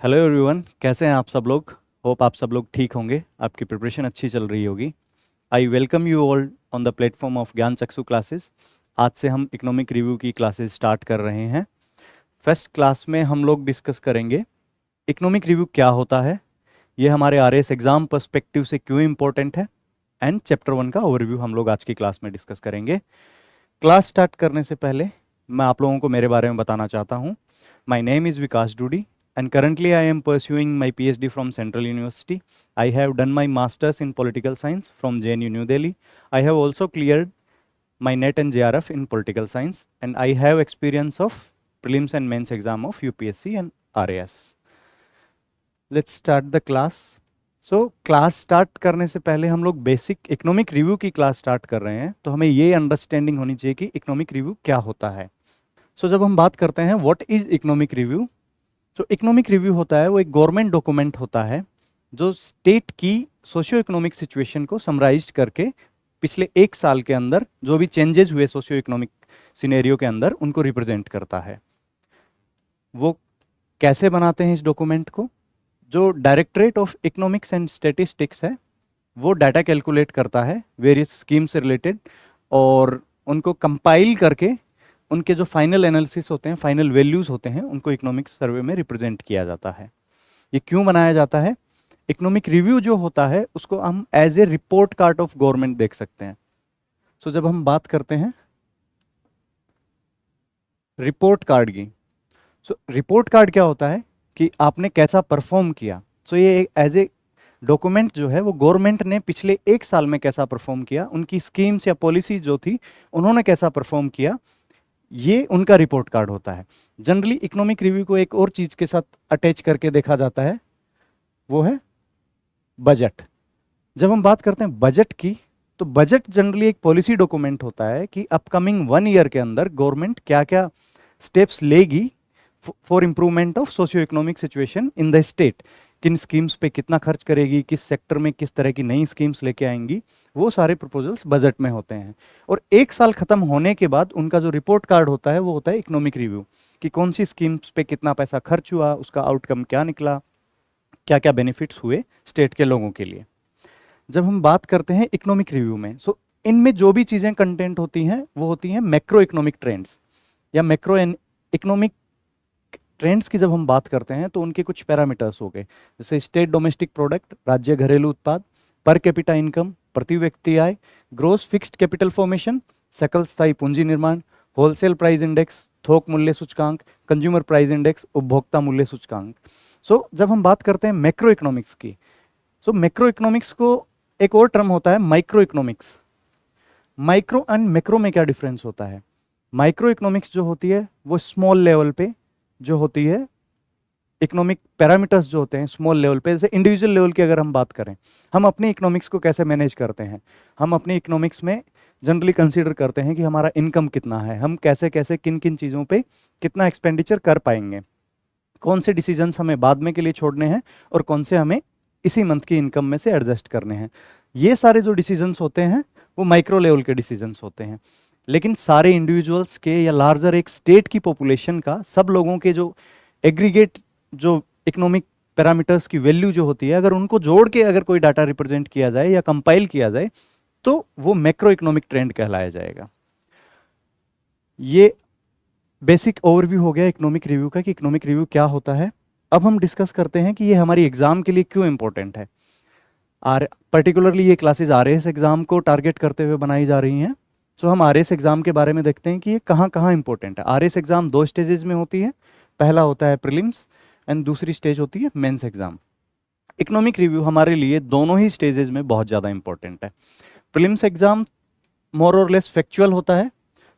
Hello everyone, कैसे हैं आप सब लोग। होप आप सब लोग ठीक होंगे, आपकी प्रिपरेशन अच्छी चल रही होगी। I welcome you all on the platform of ज्ञान चक्षु क्लासेस। आज से हम इकोनॉमिक रिव्यू की क्लासेस स्टार्ट कर रहे हैं। फर्स्ट क्लास में हम लोग डिस्कस करेंगे इकोनॉमिक रिव्यू क्या होता है, ये हमारे आरएस एग्जाम पर्सपेक्टिव से क्यों इंपॉर्टेंट है, एंड चैप्टर 1 का ओवरव्यू हम लोग आज की क्लास में डिस्कस करेंगे। क्लास स्टार्ट करने से पहले मैं आप लोगों को मेरे बारे में बताना चाहता हूँ। My name is Vikas Dudi and currently I am pursuing my PhD from Central University. I have done my Masters in Political Science from JNU New Delhi. I have also cleared my NET and JRF in Political Science, and I have experience of prelims and mains exam of UPSC and RAS. Let's start the class. So class start करने से पहले हम लोग basic economic review की class start कर रहे हैं, तो हमें ये अंडरस्टैंडिंग होनी चाहिए कि इकोनॉमिक रिव्यू क्या होता है। जब हम बात करते हैं व्हाट इज इकोनॉमिक रिव्यू, जो इकोनॉमिक रिव्यू होता है वो एक गवर्नमेंट डॉक्यूमेंट होता है जो स्टेट की सोशियो इकोनॉमिक सिचुएशन को समराइज करके पिछले एक साल के अंदर जो भी चेंजेस हुए सोशियो इकोनॉमिक सिनेरियो के अंदर उनको रिप्रेजेंट करता है। वो कैसे बनाते हैं इस डॉक्यूमेंट को, जो directorate of economics and statistics है वो डाटा कैलकुलेट करता है वेरियस स्कीम से रिलेटेड, और उनको कंपाइल करके उनके जो फाइनल एनालिसिस होते हैं, फाइनल वैल्यूज होते हैं, उनको इकोनॉमिक सर्वे में रिप्रेजेंट किया जाता है। ये क्यों बनाया जाता है? इकोनॉमिक रिव्यू जो होता है उसको हम as a report card of government देख सकते हैं। जब हम बात करते हैं रिपोर्ट कार्ड की, रिपोर्ट कार्ड क्या होता है कि आपने कैसा परफॉर्म किया। ये एज ए डॉक्यूमेंट जो है वो गवर्नमेंट ने पिछले एक साल में कैसा परफॉर्म किया, उनकी स्कीम्स या पॉलिसी जो थी उन्होंने कैसा परफॉर्म किया, ये उनका रिपोर्ट कार्ड होता है। जनरली इकोनॉमिक रिव्यू को एक और चीज के साथ अटैच करके देखा जाता है, वो है बजट। जब हम बात करते हैं बजट की, तो बजट जनरली एक पॉलिसी डॉक्यूमेंट होता है कि अपकमिंग 1 ईयर के अंदर गवर्नमेंट क्या क्या स्टेप्स लेगी for improvement of socio economic situation in the state. किन स्कीम्स पे कितना खर्च करेगी, किस सेक्टर में किस तरह की नई स्कीम्स लेके आएंगी, वो सारे प्रपोजल्स बजट में होते हैं। और एक साल खत्म होने के बाद उनका जो रिपोर्ट कार्ड होता है वो होता है इकोनॉमिक रिव्यू, कि कौन सी स्कीम्स पे कितना पैसा खर्च हुआ, उसका आउटकम क्या निकला, क्या क्या बेनिफिट्स हुए स्टेट के लोगों के लिए। जब हम बात करते हैं इकोनॉमिक रिव्यू में, इनमें जो भी चीज़ें कंटेंट होती हैं वो होती हैं मैक्रो इकोनॉमिक ट्रेंड्स या मैक्रो इकोनॉमिक ट्रेंड्स की। जब हम बात करते हैं तो उनके कुछ पैरामीटर्स हो गए, जैसे स्टेट डोमेस्टिक प्रोडक्ट, राज्य घरेलू उत्पाद, पर कैपिटा इनकम, प्रति व्यक्ति आय, ग्रोस फिक्स्ड कैपिटल फॉर्मेशन, सकल स्थायी पूंजी निर्माण, होलसेल प्राइस इंडेक्स, थोक मूल्य सूचकांक, कंज्यूमर प्राइस इंडेक्स, उपभोक्ता मूल्य सूचकांक। जब हम बात करते हैं मैक्रो इकोनॉमिक्स की, मैक्रो इकोनॉमिक्स को एक और टर्म होता है micro economics. Micro and macro में क्या डिफरेंस होता है? माइक्रो इकोनॉमिक्स जो होती है वो स्मॉल लेवल पे जो होती है, इकोनॉमिक पैरामीटर्स जो होते हैं स्मॉल लेवल पे, जैसे इंडिविजुअल लेवल की अगर हम बात करें, हम अपनी इकोनॉमिक्स को कैसे मैनेज करते हैं, हम अपनी इकोनॉमिक्स में जनरली कंसीडर करते हैं कि हमारा इनकम कितना है, हम कैसे कैसे किन किन चीज़ों पे कितना एक्सपेंडिचर कर पाएंगे, कौन से डिसीजंस हमें बाद में के लिए छोड़ने हैं और कौन से हमें इसी मंथ की इनकम में से एडजस्ट करने हैं। ये सारे जो डिसीजंस होते हैं वो माइक्रो लेवल के डिसीजंस होते हैं। लेकिन सारे इंडिविजुअल्स के या लार्जर एक स्टेट की पॉपुलेशन का, सब लोगों के जो एग्रीगेट जो इकोनॉमिक पैरामीटर्स की वैल्यू जो होती है, अगर उनको जोड़ के अगर कोई डाटा रिप्रेजेंट किया जाए या कंपाइल किया जाए तो वो मैक्रो इकोनॉमिक ट्रेंड कहलाया जाएगा। ये बेसिक ओवरव्यू हो गया इकोनॉमिक रिव्यू का कि इकोनॉमिक रिव्यू क्या होता है। अब हम डिस्कस करते हैं कि ये हमारी एग्जाम के लिए क्यों इंपॉर्टेंट है। पर्टिकुलरली ये क्लासेस आरएएस एग्जाम को टारगेट करते हुए बनाई जा रही हैं। हम आरएएस एग्जाम के बारे में देखते हैं कि ये कहाँ कहाँ इंपॉर्टेंट है। आरएएस एग्जाम 2 स्टेजेस में होती है, पहला होता है प्रीलिम्स एंड दूसरी स्टेज होती है मेंस एग्जाम। इकोनॉमिक रिव्यू हमारे लिए दोनों ही स्टेजेस में बहुत ज़्यादा इंपॉर्टेंट है। प्रीलिम्स एग्जाम मोर और लेस फैक्चुअल होता है,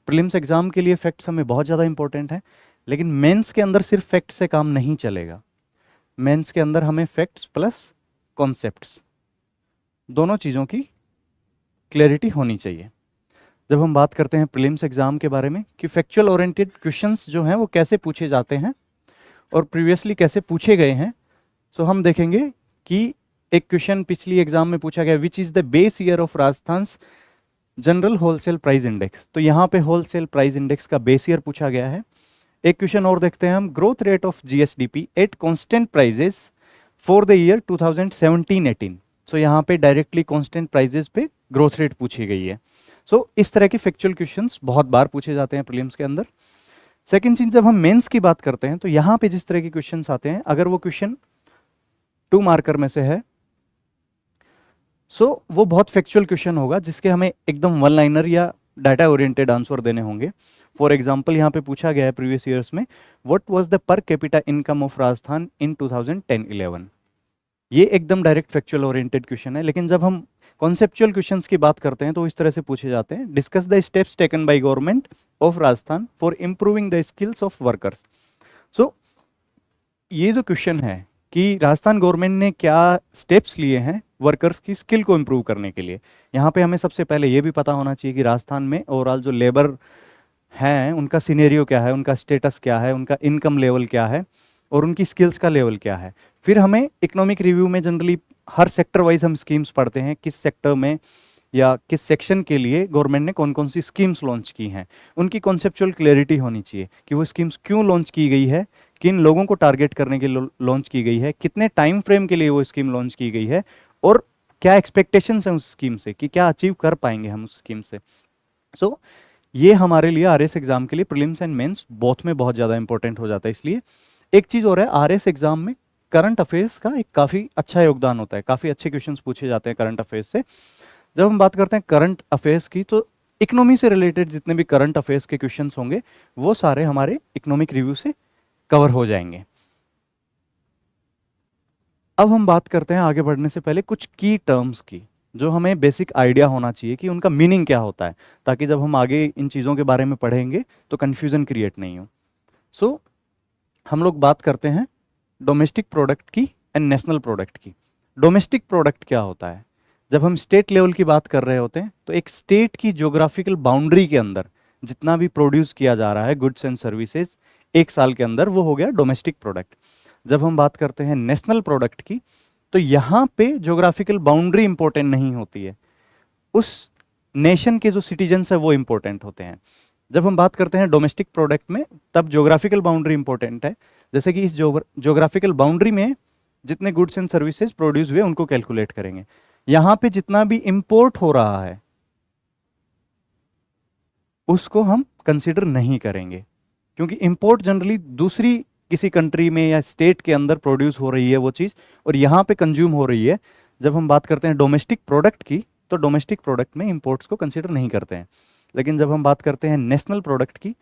प्रीलिम्स एग्जाम के लिए फैक्ट्स हमें बहुत ज़्यादा इंपॉर्टेंट है। लेकिन मेंस के अंदर सिर्फ फैक्ट से काम नहीं चलेगा, मेंस के अंदर हमें फैक्ट्स प्लस कॉन्सेप्ट्स दोनों चीज़ों की क्लैरिटी होनी चाहिए। जब हम बात करते हैं प्रीलिम्स एग्जाम के बारे में कि फैक्चुअल ओरिएंटेड क्वेश्चंस जो हैं वो कैसे पूछे जाते हैं और प्रीवियसली कैसे पूछे गए हैं, हम देखेंगे कि एक क्वेश्चन पिछली एग्जाम में पूछा गया, which is the base year of Rajasthan general wholesale price index. तो यहाँ पे होलसेल प्राइस इंडेक्स का बेस ईयर पूछा गया है। एक क्वेश्चन और देखते हैं हम, growth rate of GSDP at constant prices for the year 2017-18। So यहाँ पे डायरेक्टली कांस्टेंट प्राइजेस पे ग्रोथ रेट पूछी गई है। सो इस तरह के फैक्चुअल क्वेश्चंस बहुत बार पूछे जाते हैं प्रीलिम्स के अंदर। सेकंड चीज, जब हम मेंस की बात करते हैं तो यहाँ पे जिस तरह के क्वेश्चंस आते हैं, अगर वो क्वेश्चन 2 मार्कर में से है, सो वो बहुत फैक्चुअल क्वेश्चन होगा जिसके हमें एकदम वन लाइनर या डाटा ओरिएंटेड आंसर देने होंगे। फॉर एग्जाम्पल यहाँ पे पूछा गया है प्रीवियस ईयर्स में, what was the per capita income of Rajasthan in 2010-11। ये एकदम डायरेक्ट फैक्चुअल ओरिएंटेड क्वेश्चन है। लेकिन जब हम कॉन्सेप्चुअल क्वेश्चंस की बात करते हैं तो इस तरह से पूछे जाते हैं, discuss the steps taken by government of Rajasthan for improving the skills of workers. So ये जो क्वेश्चन है कि राजस्थान गवर्नमेंट ने क्या स्टेप्स लिए हैं वर्कर्स की स्किल को इंप्रूव करने के लिए, यहाँ पे हमें सबसे पहले ये भी पता होना चाहिए कि राजस्थान में ओवरऑल जो लेबर हैं उनका सिनेरियो क्या है, उनका स्टेटस क्या है, उनका इनकम लेवल क्या है और उनकी स्किल्स का लेवल क्या है। फिर हमें इकोनॉमिक रिव्यू में जनरली हर सेक्टर वाइज हम स्कीम्स पढ़ते हैं, किस सेक्टर में या किस सेक्शन के लिए गवर्नमेंट ने कौन कौन सी स्कीम्स लॉन्च की हैं, उनकी कॉन्सेप्चुअल क्लैरिटी होनी चाहिए कि वो स्कीम्स क्यों लॉन्च की गई है, किन लोगों को टारगेट करने के लिए लॉन्च की गई है, कितने टाइम फ्रेम के लिए वो स्कीम लॉन्च की गई है और क्या एक्सपेक्टेशंस हैं उस स्कीम से कि क्या अचीव कर पाएंगे हम उस स्कीम से। सो ये हमारे लिए आरएस एग्जाम के लिए प्रीलिम्स एंड मेंस बोथ में बहुत ज़्यादा इंपॉर्टेंट हो जाता है। इसलिए एक चीज़ और है, आरएस एग्जाम में करंट अफेयर्स का एक काफ़ी अच्छा योगदान होता है, काफ़ी अच्छे क्वेश्चंस पूछे जाते हैं करंट अफेयर्स से। जब हम बात करते हैं करंट अफेयर्स की तो इकोनॉमी से रिलेटेड जितने भी करंट अफेयर्स के क्वेश्चंस होंगे वो सारे हमारे इकोनॉमिक रिव्यू से कवर हो जाएंगे। अब हम बात करते हैं आगे बढ़ने से पहले कुछ की टर्म्स की, जो हमें बेसिक आइडिया होना चाहिए कि उनका मीनिंग क्या होता है, ताकि जब हम आगे इन चीज़ों के बारे में पढ़ेंगे तो कन्फ्यूज़न क्रिएट नहीं हो। सो हम लोग बात करते हैं डोमेस्टिक प्रोडक्ट की एंड नेशनल प्रोडक्ट की। डोमेस्टिक प्रोडक्ट क्या होता है? जब हम स्टेट लेवल की बात कर रहे होते हैं तो एक स्टेट की ज्योग्राफिकल बाउंड्री के अंदर जितना भी प्रोड्यूस किया जा रहा है गुड्स एंड सर्विसेज एक साल के अंदर, वो हो गया डोमेस्टिक प्रोडक्ट। जब हम बात करते हैं नेशनल प्रोडक्ट की तो यहाँ पे ज्योग्राफिकल बाउंड्री इंपॉर्टेंट नहीं होती है, उस नेशन के जो सिटीजन्स है वो इंपॉर्टेंट होते हैं। जब हम बात करते हैं डोमेस्टिक प्रोडक्ट में तब ज्योग्राफिकल बाउंड्री इंपॉर्टेंट है, जैसे कि इस ज्योग्राफिकल बाउंड्री में जितने गुड्स एंड सर्विसेज प्रोड्यूस हुए उनको कैलकुलेट करेंगे। यहाँ पे जितना भी इंपोर्ट हो रहा है उसको हम कंसिडर नहीं करेंगे, क्योंकि इंपोर्ट जनरली दूसरी किसी कंट्री में या स्टेट के अंदर प्रोड्यूस हो रही है वो चीज़ और यहाँ पे कंज्यूम हो रही है। जब हम बात करते हैं डोमेस्टिक प्रोडक्ट की तो डोमेस्टिक प्रोडक्ट में इंपोर्ट्स को कंसिडर नहीं करते हैं। लेकिन जब हम बात करते हैं नेशनल प्रोडक्ट की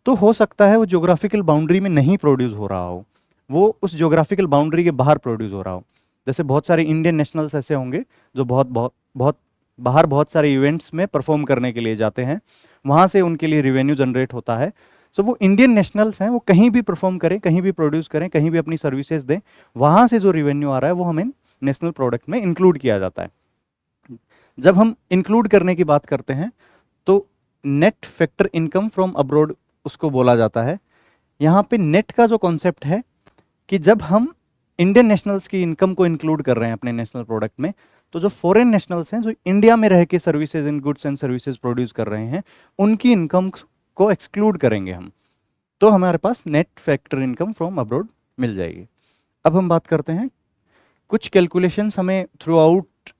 तो हो सकता है वो ज्योग्राफिकल बाउंड्री में नहीं प्रोड्यूस हो रहा हो, वो उस ज्योग्राफिकल बाउंड्री के बाहर प्रोड्यूस हो रहा हो। जैसे बहुत सारे इंडियन नेशनल्स ऐसे होंगे जो बहुत बहुत बहुत बाहर बहुत सारे इवेंट्स में परफॉर्म करने के लिए जाते हैं, वहाँ से उनके लिए रिवेन्यू जनरेट होता है। सो वो इंडियन नेशनल्स हैं, वो कहीं भी परफॉर्म करें, कहीं भी प्रोड्यूस करें, कहीं भी अपनी सर्विसेज दें, वहाँ से जो रिवेन्यू आ रहा है वो हमें नेशनल प्रोडक्ट में इंक्लूड किया जाता है। जब हम इंक्लूड करने की बात करते हैं तो net factor income from abroad उसको बोला जाता है। यहाँ पे नेट का जो कॉन्सेप्ट है कि जब हम इंडियन नेशनल्स की इनकम को इंक्लूड कर रहे हैं अपने नेशनल प्रोडक्ट में, तो जो फॉरेन नेशनल्स हैं जो इंडिया में रह के services and goods and services produce कर रहे हैं उनकी इनकम को एक्सक्लूड करेंगे हम, तो हमारे पास net factor income from abroad मिल जाएगी। अब हम बात करते हैं कुछ कैलकुलेशंस हमें थ्रू आउट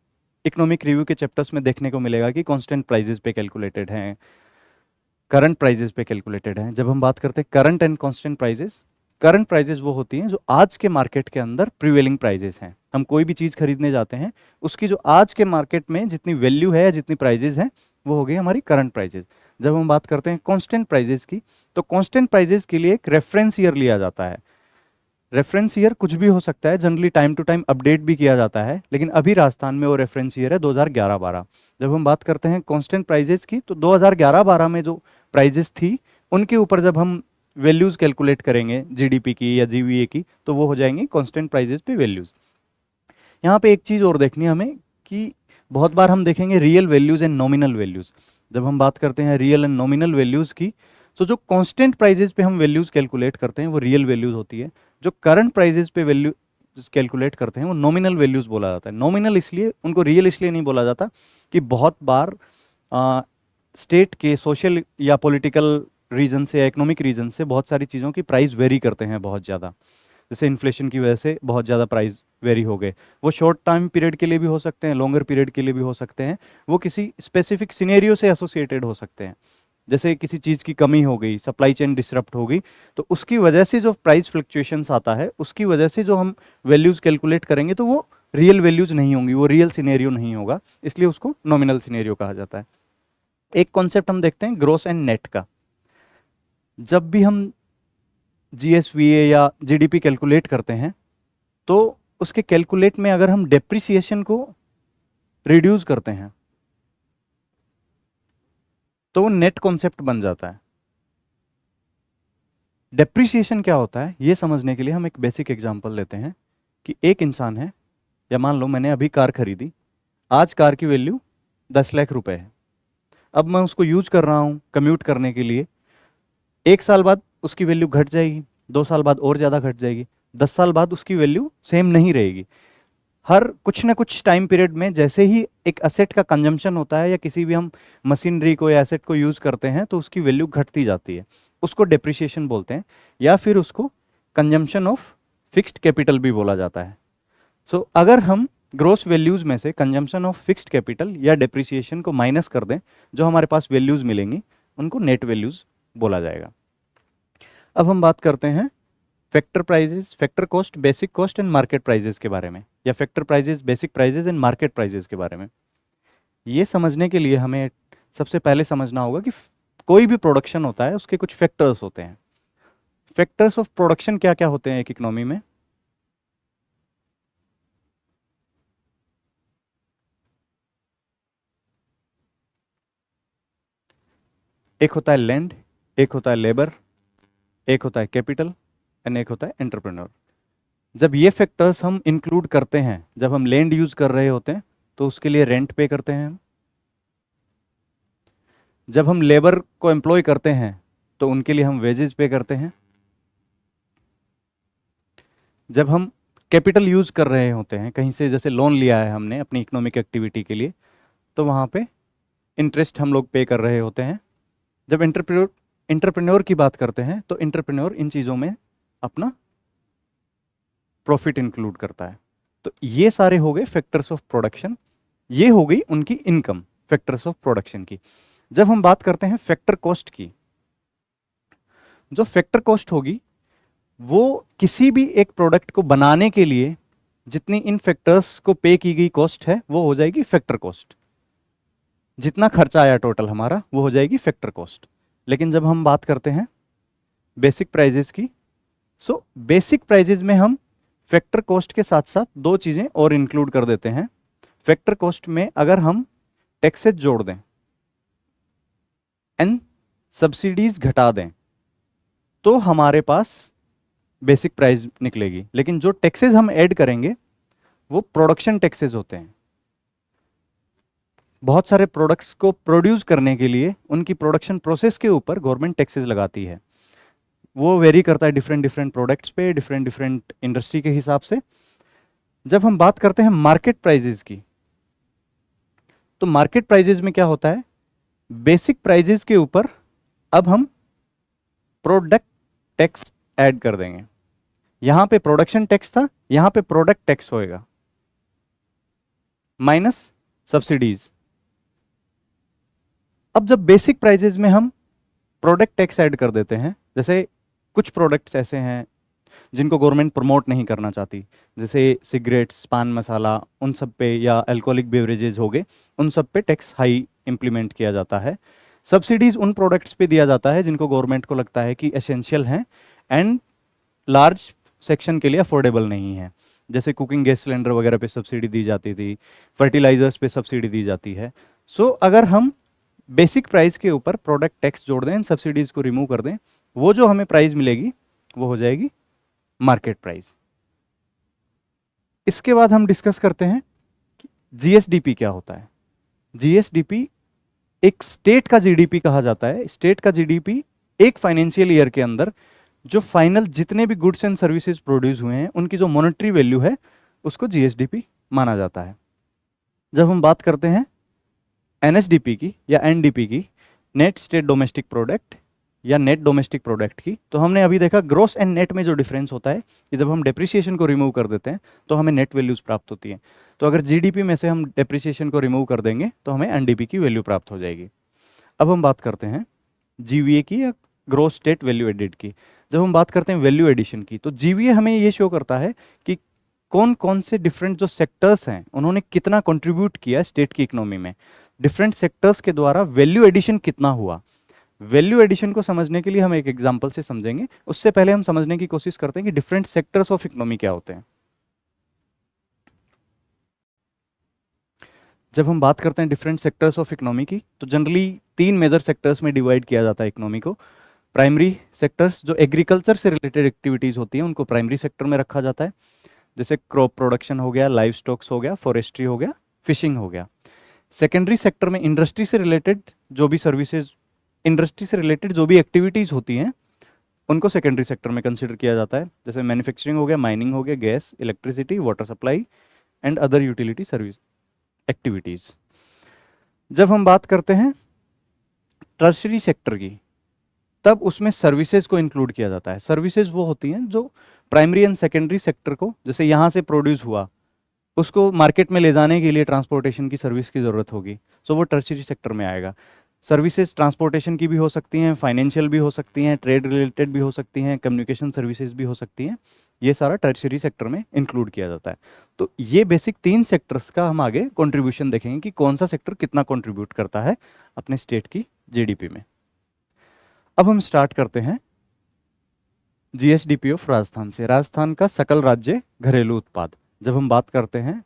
इकोनॉमिक रिव्यू के चैप्टर्स में देखने को मिलेगा कि कांस्टेंट प्राइजेस पे कैलकुलेटेड हैं, करंट प्राइजेस पे कैलकुलेटेड हैं। जब हम बात करते हैं current and constant prices, current prices वो होती हैं जो आज के मार्केट के अंदर प्रिवेलिंग प्राइजेस हैं। हम कोई भी चीज़ खरीदने जाते हैं उसकी जो आज के मार्केट में जितनी वैल्यू है या जितनी प्राइजेस हैं वो हो गई हमारी करंट प्राइजेस। जब हम बात करते हैं कांस्टेंट प्राइजेस की तो कांस्टेंट प्राइजेस के लिए एक रेफरेंस ईयर लिया जाता है। रेफरेंस ईयर कुछ भी हो सकता है, generally time to time update भी किया जाता है, लेकिन अभी राजस्थान में वो रेफरेंस ईयर है 2011-12। जब हम बात करते हैं कांस्टेंट प्राइजेस की तो 2011-12 में जो प्राइजेस थी उनके ऊपर जब हम वैल्यूज कैलकुलेट करेंगे जीडीपी की या जीवीए की तो वो हो जाएंगी कांस्टेंट प्राइजेस पे वैल्यूज। यहाँ पे एक चीज़ और देखनी है हमें कि बहुत बार हम देखेंगे real values and nominal values. जब हम बात करते हैं रियल एंड नॉमिनल वैल्यूज की तो जो कांस्टेंट प्राइजेस पे हम वैल्यूज कैलकुलेट करते हैं वो रियल वैल्यूज होती है, जो करंट प्राइजेस पे वैल्यू कैलकुलेट करते हैं वो नॉमिनल वैल्यूज बोला जाता है। नॉमिनल इसलिए उनको रियल इसलिए नहीं बोला जाता कि बहुत बार स्टेट के सोशल या पॉलिटिकल रीजन से या इकोनॉमिक रीजन से बहुत सारी चीज़ों की प्राइस वेरी करते हैं बहुत ज़्यादा। जैसे इन्फ्लेशन की वजह से बहुत ज़्यादा प्राइस वेरी हो गए। वो शॉर्ट टाइम पीरियड के लिए भी हो सकते हैं, लॉन्गर पीरियड के लिए भी हो सकते हैं, वो किसी स्पेसिफिक सिनेरियो से एसोसिएटेड हो सकते हैं। जैसे किसी चीज़ की कमी हो गई, सप्लाई चेन डिसरप्ट हो गई, तो उसकी वजह से जो प्राइस फ्लक्चुएशंस आता है, उसकी वजह से जो हम वैल्यूज़ कैलकुलेट करेंगे तो वो रियल वैल्यूज़ नहीं होंगी, वो रियल सिनेरियो नहीं होगा, इसलिए उसको नॉमिनल सिनेरियो कहा जाता है। एक कॉन्सेप्ट हम देखते हैं ग्रोस एंड नेट का। जब भी हम जीएसवीए या जीडीपी कैलकुलेट करते हैं तो उसके कैलकुलेट में अगर हम डेप्रिसिएशन को रिड्यूस करते हैं तो वो नेट कॉन्सेप्ट बन जाता है। डेप्रिसिएशन क्या होता है ये समझने के लिए हम एक बेसिक एग्जांपल लेते हैं कि एक इंसान है, या मान लो मैंने अभी कार खरीदी, आज कार की वैल्यू 10 लाख रुपए है। अब मैं उसको यूज कर रहा हूँ कम्यूट करने के लिए। 1 साल बाद उसकी वैल्यू घट जाएगी, 2 साल बाद और ज़्यादा घट जाएगी, 10 साल बाद उसकी वैल्यू सेम नहीं रहेगी। हर कुछ ना कुछ टाइम पीरियड में जैसे ही एक असेट का कंजम्पशन होता है या किसी भी हम मशीनरी को या एसेट को यूज़ करते हैं तो उसकी वैल्यू घटती जाती है, उसको डेप्रिसिएशन बोलते हैं, या फिर उसको कंजम्पशन ऑफ फिक्स्ड कैपिटल भी बोला जाता है। सो अगर हम ग्रोस वैल्यूज़ में से कंजम्पशन ऑफ फिक्स्ड कैपिटल या डेप्रिसिएशन को माइनस कर दें, जो हमारे पास वैल्यूज़ मिलेंगी उनको नेट वैल्यूज़ बोला जाएगा। अब हम बात करते हैं factor prices, factor cost, basic cost and market prices के बारे में, या factor prices, basic prices and market prices के बारे में। ये समझने के लिए हमें सबसे पहले समझना होगा कि कोई भी प्रोडक्शन होता है उसके कुछ फैक्टर्स होते हैं। फैक्टर्स ऑफ प्रोडक्शन क्या क्या होते हैं एक इकोनॉमी में? एक होता है लैंड, एक होता है लेबर, एक होता है कैपिटल एंड एक होता है एंटरप्रेन्योर। जब ये फैक्टर्स हम इंक्लूड करते हैं, जब हम लैंड यूज कर रहे होते हैं तो उसके लिए रेंट पे करते हैं हम। जब हम लेबर को एम्प्लॉय करते हैं तो उनके लिए हम वेजेस पे करते हैं। जब हम कैपिटल यूज कर रहे होते हैं कहीं से, जैसे लोन लिया है हमने अपनी इकोनॉमिक एक्टिविटी के लिए, तो वहाँ पे इंटरेस्ट हम लोग पे कर रहे होते हैं। जब एंटरप्रेन्योर की बात करते हैं तो एंटरप्रेन्योर इन चीज़ों में अपना प्रॉफिट इंक्लूड करता है। तो ये सारे हो गए फैक्टर्स ऑफ प्रोडक्शन, ये हो गई उनकी इनकम, फैक्टर्स ऑफ प्रोडक्शन की। जब हम बात करते हैं फैक्टर कॉस्ट की, जो फैक्टर कॉस्ट होगी वो किसी भी एक प्रोडक्ट को बनाने के लिए जितनी इन फैक्टर्स को पे की गई कॉस्ट है वो हो जाएगी फैक्टर कॉस्ट। जितना खर्चा आया टोटल हमारा वो हो जाएगी फैक्टर कॉस्ट। लेकिन जब हम बात करते हैं बेसिक प्राइजेस की, सो बेसिक प्राइजेस में हम फैक्टर कॉस्ट के साथ साथ दो चीज़ें और इंक्लूड कर देते हैं। फैक्टर कॉस्ट में अगर हम टैक्सेस जोड़ दें एंड सब्सिडीज घटा दें तो हमारे पास बेसिक प्राइस निकलेगी। लेकिन जो टैक्सेस हम ऐड करेंगे वो प्रोडक्शन टैक्सेस होते हैं। बहुत सारे प्रोडक्ट्स को प्रोड्यूस करने के लिए उनकी प्रोडक्शन प्रोसेस के ऊपर गवर्नमेंट टैक्सेस लगाती है। वो वेरी करता है डिफरेंट डिफरेंट प्रोडक्ट्स पे, डिफरेंट डिफरेंट इंडस्ट्री के हिसाब से। जब हम बात करते हैं मार्केट प्राइजेस की, तो मार्केट प्राइजेस में क्या होता है, बेसिक प्राइजेस के ऊपर अब हम प्रोडक्ट टैक्स ऐड कर देंगे। यहां पे प्रोडक्शन टैक्स था, यहां पे प्रोडक्ट टैक्स होएगा माइनस सब्सिडीज। अब जब बेसिक प्राइजेस में हम प्रोडक्ट टैक्स ऐड कर देते हैं, जैसे कुछ प्रोडक्ट्स ऐसे हैं जिनको गवर्नमेंट प्रमोट नहीं करना चाहती, जैसे सिगरेट्स, पान मसाला, उन सब पे, या अल्कोहलिक बेवरेजेस हो गए, उन सब पे टैक्स हाई इंप्लीमेंट किया जाता है। सब्सिडीज उन प्रोडक्ट्स पे दिया जाता है जिनको गवर्नमेंट को लगता है कि एसेंशियल हैं एंड लार्ज सेक्शन के लिए अफोर्डेबल नहीं है। जैसे कुकिंग गैस सिलेंडर वगैरह पे सब्सिडी दी जाती थी, फर्टिलाइजर्स पे सब्सिडी दी जाती है। सो अगर हम बेसिक प्राइस के ऊपर प्रोडक्ट टैक्स जोड़ दें, सब्सिडीज को रिमूव कर दें, वो जो हमें प्राइस मिलेगी वो हो जाएगी मार्केट प्राइस। इसके बाद हम डिस्कस करते हैं जीएसडीपी क्या होता है। जीएसडीपी एक स्टेट का जीडीपी कहा जाता है। स्टेट का जीडीपी एक फाइनेंशियल ईयर के अंदर जो फाइनल जितने भी गुड्स एंड सर्विसेज प्रोड्यूस हुए हैं उनकी जो मॉनेटरी वैल्यू है उसको जीएसडीपी माना जाता है। जब हम बात करते हैं एनएसडीपी की या एनडीपी की, नेट स्टेट डोमेस्टिक प्रोडक्ट, या नेट डोमेस्टिक प्रोडक्ट की, तो हमने अभी देखा ग्रोस एंड नेट में जो डिफरेंस होता है कि जब हम डेप्रिसिएशन को रिमूव कर देते हैं तो हमें नेट वैल्यूज प्राप्त होती है। तो अगर जीडीपी में से हम डेप्रिसिएशन को रिमूव कर देंगे तो हमें एनडीपी की वैल्यू प्राप्त हो जाएगी। अब हम बात करते हैं जीवीए की या ग्रोस स्टेट वैल्यू एडिड की। जब हम बात करते हैं वैल्यू एडिशन की, तो जीवीए हमें ये शो करता है कि कौन कौन से डिफरेंट जो सेक्टर्स हैं उन्होंने कितना कंट्रीब्यूट किया स्टेट की इकोनॉमी में, डिफरेंट सेक्टर्स के द्वारा वैल्यू एडिशन कितना हुआ। वैल्यू एडिशन को समझने के लिए हम एक एग्जांपल से समझेंगे, उससे पहले हम समझने की कोशिश करते हैं कि डिफरेंट सेक्टर्स ऑफ इकोनॉमी क्या होते हैं। जब हम बात करते हैं डिफरेंट सेक्टर्स ऑफ इकोनॉमी की, तो जनरली 3 मेजर सेक्टर्स में डिवाइड किया जाता है इकोनॉमी को। प्राइमरी सेक्टर्स, जो एग्रीकल्चर से रिलेटेड एक्टिविटीज होती हैं उनको प्राइमरी सेक्टर में रखा जाता है, जैसे क्रॉप प्रोडक्शन हो गया, लाइव स्टॉक्स हो गया, फॉरेस्ट्री हो गया, फिशिंग हो गया। सेकेंडरी सेक्टर में इंडस्ट्री से रिलेटेड जो भी सर्विसेज, इंडस्ट्री से रिलेटेड जो भी एक्टिविटीज होती हैं उनको सेकेंडरी सेक्टर में कंसिडर किया जाता है, जैसे मैन्युफैक्चरिंग हो गया, माइनिंग हो गया, gas, electricity, water supply and other utility service activities. जब हम बात करते हैं टर्शरी सेक्टर की, तब उसमें सर्विसेज को इंक्लूड किया जाता है। सर्विसेज वो होती हैं जो प्राइमरी एंड सेकेंडरी सेक्टर को, जैसे यहाँ से प्रोड्यूस हुआ उसको मार्केट में ले जाने के लिए ट्रांसपोर्टेशन की सर्विस की ज़रूरत होगी, सो वो टर्शरी सेक्टर में आएगा। सर्विसेज ट्रांसपोर्टेशन की भी हो सकती हैं, फाइनेंशियल भी हो सकती हैं, ट्रेड रिलेटेड भी हो सकती हैं, कम्युनिकेशन सर्विसेज भी हो सकती हैं, ये सारा टर्शरी सेक्टर में इंक्लूड किया जाता है। तो ये बेसिक 3 सेक्टर्स का हम आगे कंट्रीब्यूशन देखेंगे कि कौन सा सेक्टर कितना कंट्रीब्यूट करता है अपने स्टेट की जीडीपी में। अब हम स्टार्ट करते हैं जीएसडीपी ऑफ राजस्थान से, राजस्थान का सकल राज्य घरेलू उत्पाद। जब हम बात करते हैं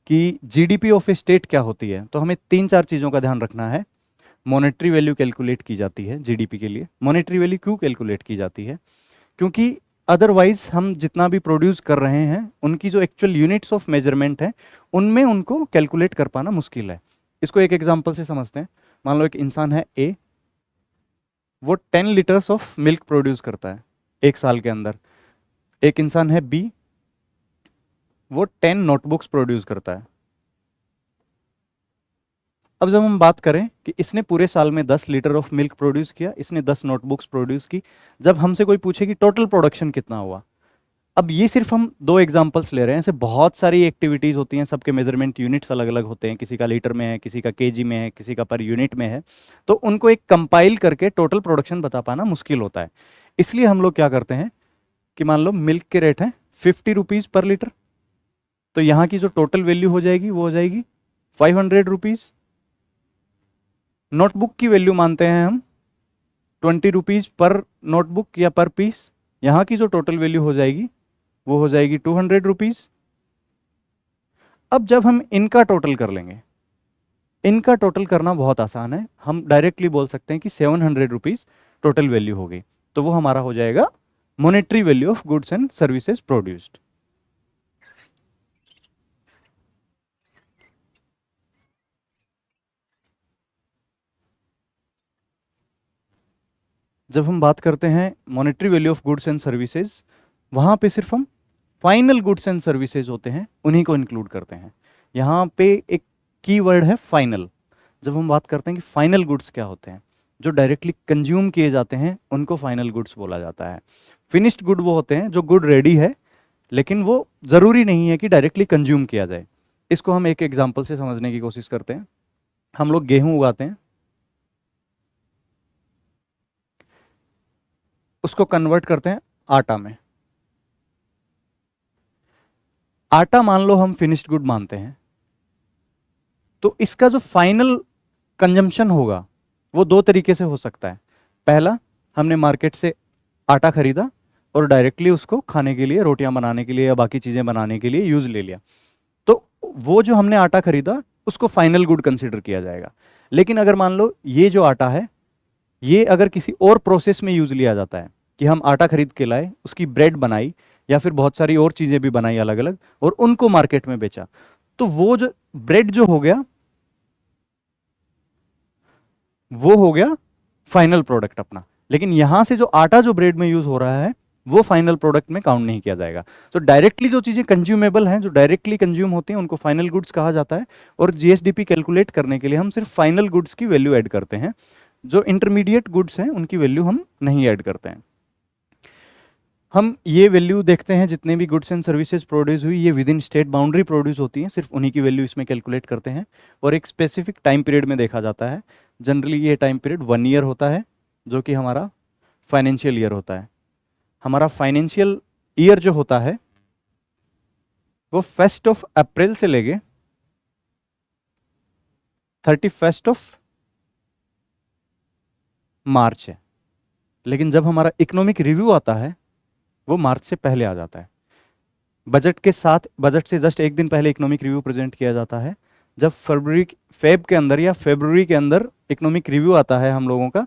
कि जीडीपी ऑफ ए स्टेट क्या होती है, तो हमें 3-4 चीज़ों का ध्यान रखना है। मॉनेटरी वैल्यू कैलकुलेट की जाती है जीडीपी के लिए। मॉनेटरी वैल्यू क्यों कैलकुलेट की जाती है? क्योंकि अदरवाइज हम जितना भी प्रोड्यूस कर रहे हैं उनकी जो एक्चुअल यूनिट्स ऑफ मेजरमेंट है उनमें उनको कैलकुलेट कर पाना मुश्किल है। इसको एक एग्जांपल से समझते हैं। मान लो एक इंसान है ए, वो 10 लीटर्स ऑफ मिल्क प्रोड्यूस करता है 1 साल के अंदर। एक इंसान है बी, वो 10 नोटबुक्स प्रोड्यूस करता है। अब जब हम बात करें कि इसने पूरे साल में 10 लीटर ऑफ मिल्क प्रोड्यूस किया, इसने 10 नोटबुक्स प्रोड्यूस की, जब हमसे कोई पूछे कि टोटल प्रोडक्शन कितना हुआ, अब ये सिर्फ हम 2 एग्जांपल्स ले रहे हैं, ऐसे बहुत सारी एक्टिविटीज होती हैं, सबके मेजरमेंट यूनिट्स अलग अलग होते हैं, किसी का लीटर में है, किसी का केजी में है, किसी का पर यूनिट में है, तो उनको एक कंपाइल करके टोटल प्रोडक्शन बता पाना मुश्किल होता है। इसलिए हम लोग क्या करते हैं कि मान लो मिल्क के रेट हैं 50 रुपीज़ पर लीटर, तो यहाँ की जो टोटल वैल्यू हो जाएगी वो हो जाएगी 500 रुपीज़। नोटबुक की वैल्यू मानते हैं हम 20 रुपीज़ पर नोटबुक या पर पीस, यहाँ की जो टोटल वैल्यू हो जाएगी वो हो जाएगी 200 रुपीज़। अब जब हम इनका टोटल कर लेंगे, इनका टोटल करना बहुत आसान है, हम डायरेक्टली बोल सकते हैं कि 700 रुपीज़ टोटल वैल्यू हो गई, तो वो हमारा हो जाएगा monetary value of goods and services produced. जब हम बात करते हैं monetary value of goods and services, वहाँ पे सिर्फ हम फाइनल गुड्स एंड सर्विसेज होते हैं उन्हीं को इंक्लूड करते हैं। यहाँ पे एक कीवर्ड है फाइनल। जब हम बात करते हैं कि फाइनल गुड्स क्या होते हैं, जो डायरेक्टली कंज्यूम किए जाते हैं उनको फाइनल गुड्स बोला जाता है। फिनिश्ड गुड वो होते हैं जो गुड रेडी है लेकिन वो ज़रूरी नहीं है कि डायरेक्टली कंज्यूम किया जाए। इसको हम एक एग्जाम्पल से समझने की कोशिश करते हैं। हम लोग गेहूँ उगाते हैं, उसको कन्वर्ट करते हैं आटा में। आटा मान लो हम फिनिश्ड गुड मानते हैं, तो इसका जो फाइनल कंजम्पशन होगा वो 2 तरीके से हो सकता है। पहला, हमने मार्केट से आटा खरीदा और डायरेक्टली उसको खाने के लिए, रोटियां बनाने के लिए या बाकी चीज़ें बनाने के लिए यूज ले लिया, तो वो जो हमने आटा खरीदा उसको फाइनल गुड कंसिडर किया जाएगा। लेकिन अगर मान लो ये जो आटा है ये अगर किसी और प्रोसेस में यूज लिया जाता है, कि हम आटा खरीद के लाए, उसकी ब्रेड बनाई या फिर बहुत सारी और चीज़ें भी बनाई अलग अलग और उनको मार्केट में बेचा, तो वो जो ब्रेड जो हो गया वो हो गया फाइनल प्रोडक्ट अपना। लेकिन यहां से जो आटा जो ब्रेड में यूज हो रहा है वो फाइनल प्रोडक्ट में काउंट नहीं किया जाएगा। तो डायरेक्टली जो चीजें कंज्यूमेबल हैं, जो डायरेक्टली कंज्यूम होती हैं, उनको फाइनल गुड्स कहा जाता है। और जीएसडीपी कैलकुलेट करने के लिए हम सिर्फ फाइनल गुड्स की वैल्यू ऐड करते हैं। जो इंटरमीडिएट गुड्स हैं उनकी वैल्यू हम नहीं ऐड करते हैं। हम ये वैल्यू देखते हैं जितने भी गुड्स एंड सर्विसेज प्रोड्यूस हुई, ये with in state boundary produce होती हैं, सिर्फ उन्हीं की वैल्यू इसमें कैलकुलेट करते हैं और एक स्पेसिफिक टाइम पीरियड में देखा जाता है। जनरली ये टाइम पीरियड 1 ईयर होता है, जो कि हमारा फाइनेंशियल ईयर होता है। हमारा फाइनेंशियल ईयर जो होता है वो 1 अप्रैल से लेके 31 मार्च है, लेकिन जब हमारा इकोनॉमिक रिव्यू आता है वो मार्च से पहले आ जाता है। बजट के साथ, बजट से जस्ट एक दिन पहले इकोनॉमिक रिव्यू प्रेजेंट किया जाता है। जब फेब के अंदर या फरवरी के अंदर इकोनॉमिक रिव्यू आता है हम लोगों का,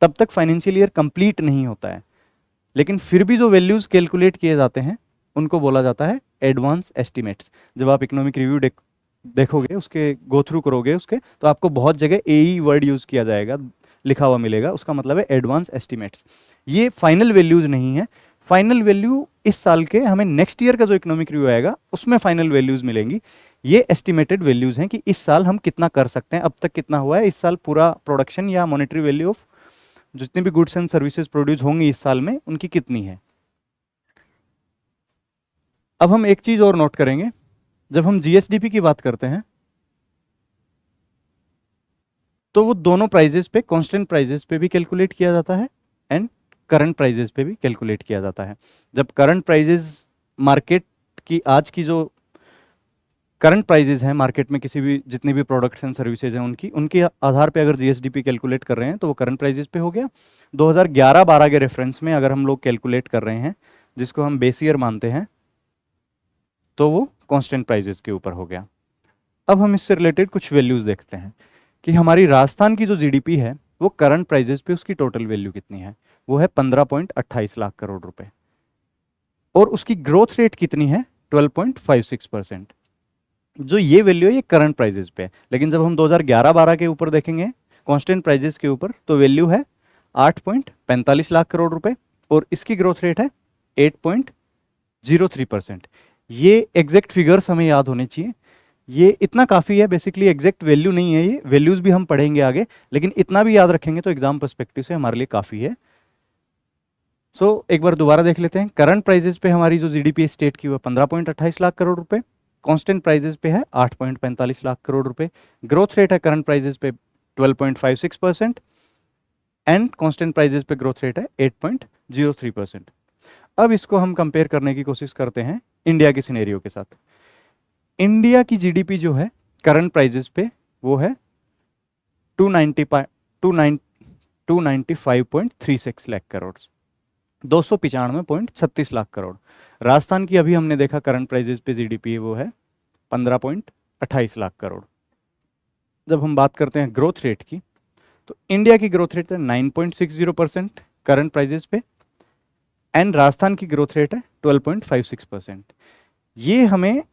तब तक फाइनेंशियल ईयर कंप्लीट नहीं होता है, लेकिन फिर भी जो वैल्यूज कैलकुलेट किए जाते हैं उनको बोला जाता है एडवांस एस्टिमेट्स। जब आप इकोनॉमिक रिव्यू देखोगे, उसके गो थ्रू करोगे उसके, तो आपको बहुत जगह एई वर्ड यूज किया जाएगा, लिखा हुआ मिलेगा, उसका मतलब है एडवांस एस्टिमेट्स। ये फाइनल वैल्यूज नहीं है। फाइनल वैल्यू इस साल के हमें नेक्स्ट ईयर का जो इकोनॉमिक रिव्यू आएगा उसमें फाइनल वैल्यूज मिलेंगी। ये एस्टिमेटेड वैल्यूज हैं कि इस साल हम कितना कर सकते हैं, अब तक कितना हुआ है, इस साल पूरा प्रोडक्शन या मॉनेटरी वैल्यू ऑफ जितने भी गुड्स एंड सर्विसेज प्रोड्यूस होंगी इस साल में उनकी कितनी है। अब हम एक चीज और नोट करेंगे, जब हम जीएसडीपी की बात करते हैं तो वो दोनों प्राइजेस पे, कांस्टेंट प्राइजेस पे भी कैलकुलेट किया जाता है एंड करंट प्राइजेस पे भी कैलकुलेट किया जाता है। जब करंट प्राइजेस, मार्केट की आज की जो करंट प्राइजेस हैं मार्केट में, किसी भी जितने भी प्रोडक्ट्स एंड सर्विसेज हैं उनकी, उनके आधार पे अगर जीएसडीपी कैलकुलेट कर रहे हैं तो वो करंट प्राइजेस पे हो गया। 2011-12 के रेफरेंस में अगर हम लोग कैलकुलेट कर रहे हैं, जिसको हम बेस ईयर मानते हैं, तो वो कांस्टेंट प्राइजेस के ऊपर हो गया। अब हम इससे रिलेटेड कुछ वैल्यूज देखते हैं कि हमारी राजस्थान की जो जीडीपी है वो करंट प्राइजेस पे उसकी टोटल वैल्यू कितनी है। वो है 15.28 लाख करोड़ रुपए और उसकी ग्रोथ रेट कितनी है, 12.56%। जो ये वैल्यू है ये करंट प्राइजेस पे है, लेकिन जब हम 2011-12 के ऊपर देखेंगे कांस्टेंट प्राइजेस के ऊपर, तो वैल्यू है 8.45 लाख करोड़ रुपए और इसकी ग्रोथ रेट है 8.03%। ये एग्जैक्ट फिगर्स हमें याद होने चाहिए, ये इतना काफ़ी है। बेसिकली एग्जैक्ट वैल्यू नहीं है, ये वैल्यूज भी हम पढ़ेंगे आगे, लेकिन इतना भी याद रखेंगे तो एग्जाम पर्सपेक्टिव से हमारे लिए काफ़ी है। एक बार दोबारा देख लेते हैं। करंट प्राइजेस पे हमारी जो जीडीपी स्टेट की वो 15.28 लाख करोड़ रुपए, कांस्टेंट प्राइजेस पे है 8.45 लाख करोड़ रुपए, ग्रोथ रेट है करंट प्राइजेस पे 12.56% एंड कांस्टेंट प्राइजेस पे ग्रोथ रेट है 8.03%। अब इसको हम कंपेयर करने की कोशिश करते हैं इंडिया के सिनेरियो के साथ। इंडिया की जीडीपी जो है करंट प्राइजेस पे वो है 295.36 लाख करोड़, 295.36 लाख करोड़। राजस्थान की अभी हमने देखा करंट प्राइजेस पे जीडीपी वो है 15.28 लाख करोड़। जब हम बात करते हैं ग्रोथ रेट की, तो इंडिया की ग्रोथ रेट है 9.60% करंट प्राइजेस पे एंड राजस्थान की ग्रोथ रेट है 12.56%। ये हमें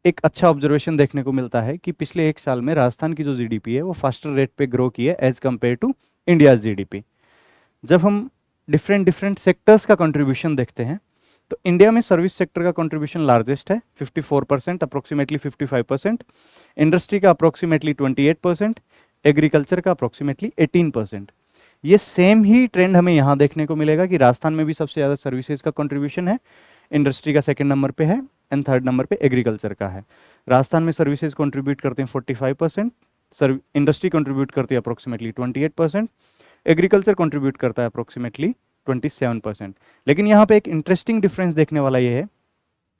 एक अच्छा ऑब्जर्वेशन देखने को मिलता है कि पिछले एक साल में राजस्थान की जो जीडीपी है वो फास्टर रेट पे ग्रो की है as compare to India GDP. जब हम डिफरेंट सेक्टर्स का कंट्रीब्यूशन देखते हैं तो इंडिया में सर्विस सेक्टर का कंट्रीब्यूशन लार्जेस्ट है 54%, अप्रोक्सीमेटली 55%, इंडस्ट्री का अप्रोक्सीमेटली 28%, एग्रीकल्चर का अप्रोक्सीमेटली 18%। ये सेम ही ट्रेंड हमें यहाँ देखने को मिलेगा कि राजस्थान में भी सबसे ज़्यादा सर्विसेज का कंट्रीब्यूशन है, इंडस्ट्री का सेकंड नंबर पे है एंड थर्ड नंबर पे एग्रीकल्चर का है। राजस्थान में सर्विसेज कंट्रीब्यूट करते हैं 45%, इंडस्ट्री कंट्रीब्यूट करती है अप्रोक्सीमेटली 28%, एग्रीकल्चर कंट्रीब्यूट करता है अप्रोक्सीमेटली 27%। लेकिन यहाँ पे एक इंटरेस्टिंग डिफरेंस देखने वाला ये है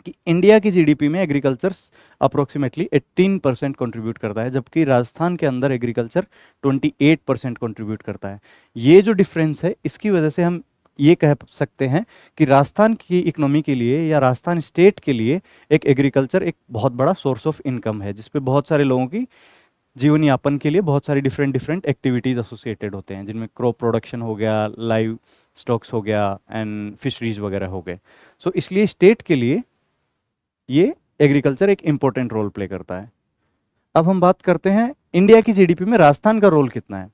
कि इंडिया की जीडीपी में एग्रीकल्चर अप्रोक्सीमेटली 18% कंट्रीब्यूट करता है, जबकि राजस्थान के अंदर एग्रीकल्चर 28% कंट्रीब्यूट करता है। ये जो डिफरेंस है इसकी वजह से हम ये कह सकते हैं कि राजस्थान की इकोनॉमी के लिए या राजस्थान स्टेट के लिए एक एग्रीकल्चर एक बहुत बड़ा सोर्स ऑफ इनकम है, जिसपे बहुत सारे लोगों की जीवन यापन के लिए बहुत सारी डिफरेंट एक्टिविटीज एसोसिएटेड होते हैं, जिनमें क्रॉप प्रोडक्शन हो गया, लाइव स्टॉक्स हो गया एंड फिशरीज वगैरह हो गए। इसलिए स्टेट के लिए ये एग्रीकल्चर एक इंपॉर्टेंट रोल प्ले करता है। अब हम बात करते हैं इंडिया की जीडीपी में राजस्थान का रोल कितना है।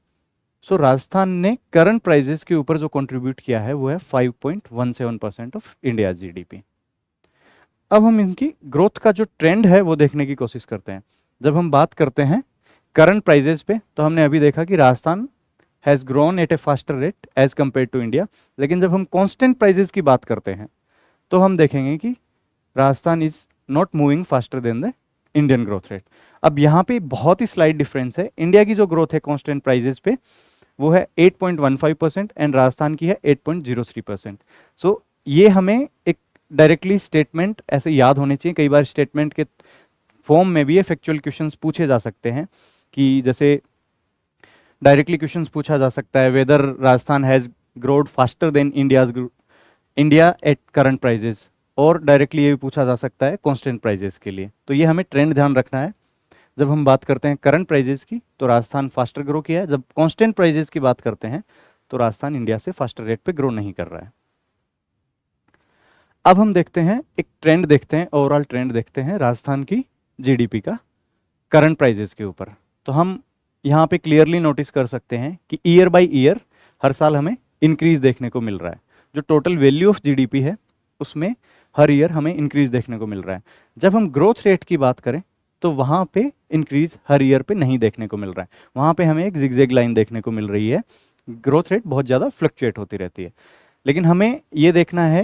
राजस्थान ने करंट प्राइजेस के ऊपर जो कंट्रीब्यूट किया है वो है 5.17% ऑफ इंडिया जीडीपी। अब हम इनकी ग्रोथ का जो ट्रेंड है वो देखने की कोशिश करते हैं। जब हम बात करते हैं करंट प्राइजेस पे, तो हमने अभी देखा कि Rajasthan has grown at a faster rate as compare to India. लेकिन जब हम कांस्टेंट प्राइजेस की बात करते हैं तो हम देखेंगे कि Rajasthan is not moving faster than the Indian growth rate. अब यहाँ पे बहुत ही स्लाइड डिफरेंस है। इंडिया की जो ग्रोथ है कांस्टेंट प्राइजेस पे वो है 8.15% एंड राजस्थान की है 8.03%। सो ये हमें एक डायरेक्टली स्टेटमेंट ऐसे याद होने चाहिए। कई बार स्टेटमेंट के फॉर्म में भी ये फैक्चुअल क्वेश्चंस पूछे जा सकते हैं कि जैसे डायरेक्टली क्वेश्चंस पूछा जा सकता है whether Rajasthan has growed faster than India at current prices, और डायरेक्टली ये भी पूछा जा सकता है कांस्टेंट प्राइजेस के लिए। तो ये हमें ट्रेंड ध्यान रखना है। जब हम बात करते हैं करंट प्राइजेस की तो राजस्थान फास्टर ग्रो किया है, जब कांस्टेंट प्राइजेस की बात करते हैं तो राजस्थान इंडिया से फास्टर रेट पे ग्रो नहीं कर रहा है। अब हम देखते हैं एक ट्रेंड देखते हैं, ओवरऑल ट्रेंड देखते हैं राजस्थान की जीडीपी का करंट प्राइजेस के ऊपर। तो हम यहाँ पे क्लियरली नोटिस कर सकते हैं कि ईयर बाय ईयर हर साल हमें इंक्रीज देखने को मिल रहा है। जो टोटल वैल्यू ऑफ जीडीपी है उसमें हर ईयर हमें इंक्रीज देखने को मिल रहा है। जब हम ग्रोथ रेट की बात करें तो वहाँ पे इंक्रीज हर ईयर पे नहीं देखने को मिल रहा है, वहाँ पे हमें एक जिगजैग लाइन देखने को मिल रही है। ग्रोथ रेट बहुत ज़्यादा फ्लक्चुएट होती रहती है। लेकिन हमें ये देखना है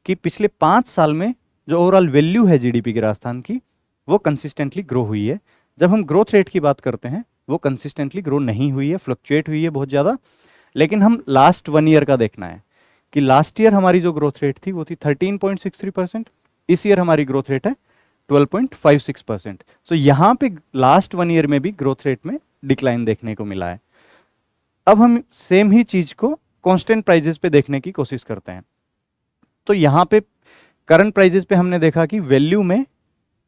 कि पिछले 5 साल में जो ओवरऑल वैल्यू है जीडीपी की राजस्थान की वो कंसिस्टेंटली ग्रो हुई है। जब हम ग्रोथ रेट की बात करते हैं वो कंसिस्टेंटली ग्रो नहीं हुई है, फ्लक्चुएट हुई है बहुत ज़्यादा। लेकिन हम लास्ट 1 ईयर का देखना है कि लास्ट ईयर हमारी जो ग्रोथ रेट थी वो थी 13.63%, इस ईयर हमारी ग्रोथ रेट है 12.56%। सो यहाँ पे लास्ट 1 ईयर में भी ग्रोथ रेट में डिक्लाइन देखने को मिला है। अब हम सेम ही चीज को कांस्टेंट प्राइजेस पे देखने की कोशिश करते हैं। तो यहाँ पे करंट प्राइजेस पे हमने देखा कि वैल्यू में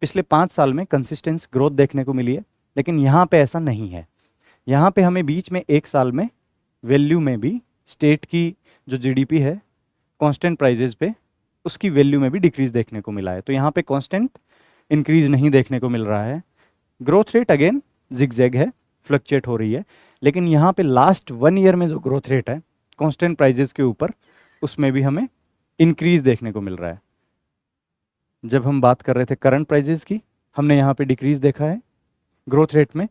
पिछले 5 साल में कंसिस्टेंस ग्रोथ देखने को मिली है, लेकिन यहाँ पे ऐसा नहीं है। यहाँ पे हमें बीच में 1 साल में वैल्यू में भी स्टेट की जो जीडीपी है कांस्टेंट प्राइजेस पे उसकी वैल्यू में भी डिक्रीज देखने को मिला है। तो यहाँ पे कांस्टेंट इंक्रीज नहीं देखने को मिल रहा है। ग्रोथ रेट अगेन जिगजैग है, फ्लक्चुएट हो रही है। लेकिन यहाँ पे लास्ट 1 ईयर में जो ग्रोथ रेट है कांस्टेंट प्राइजेस के ऊपर उसमें भी हमें इंक्रीज देखने को मिल रहा है। जब हम बात कर रहे थे करंट प्राइजेस की हमने यहाँ पे डिक्रीज देखा है ग्रोथ रेट में,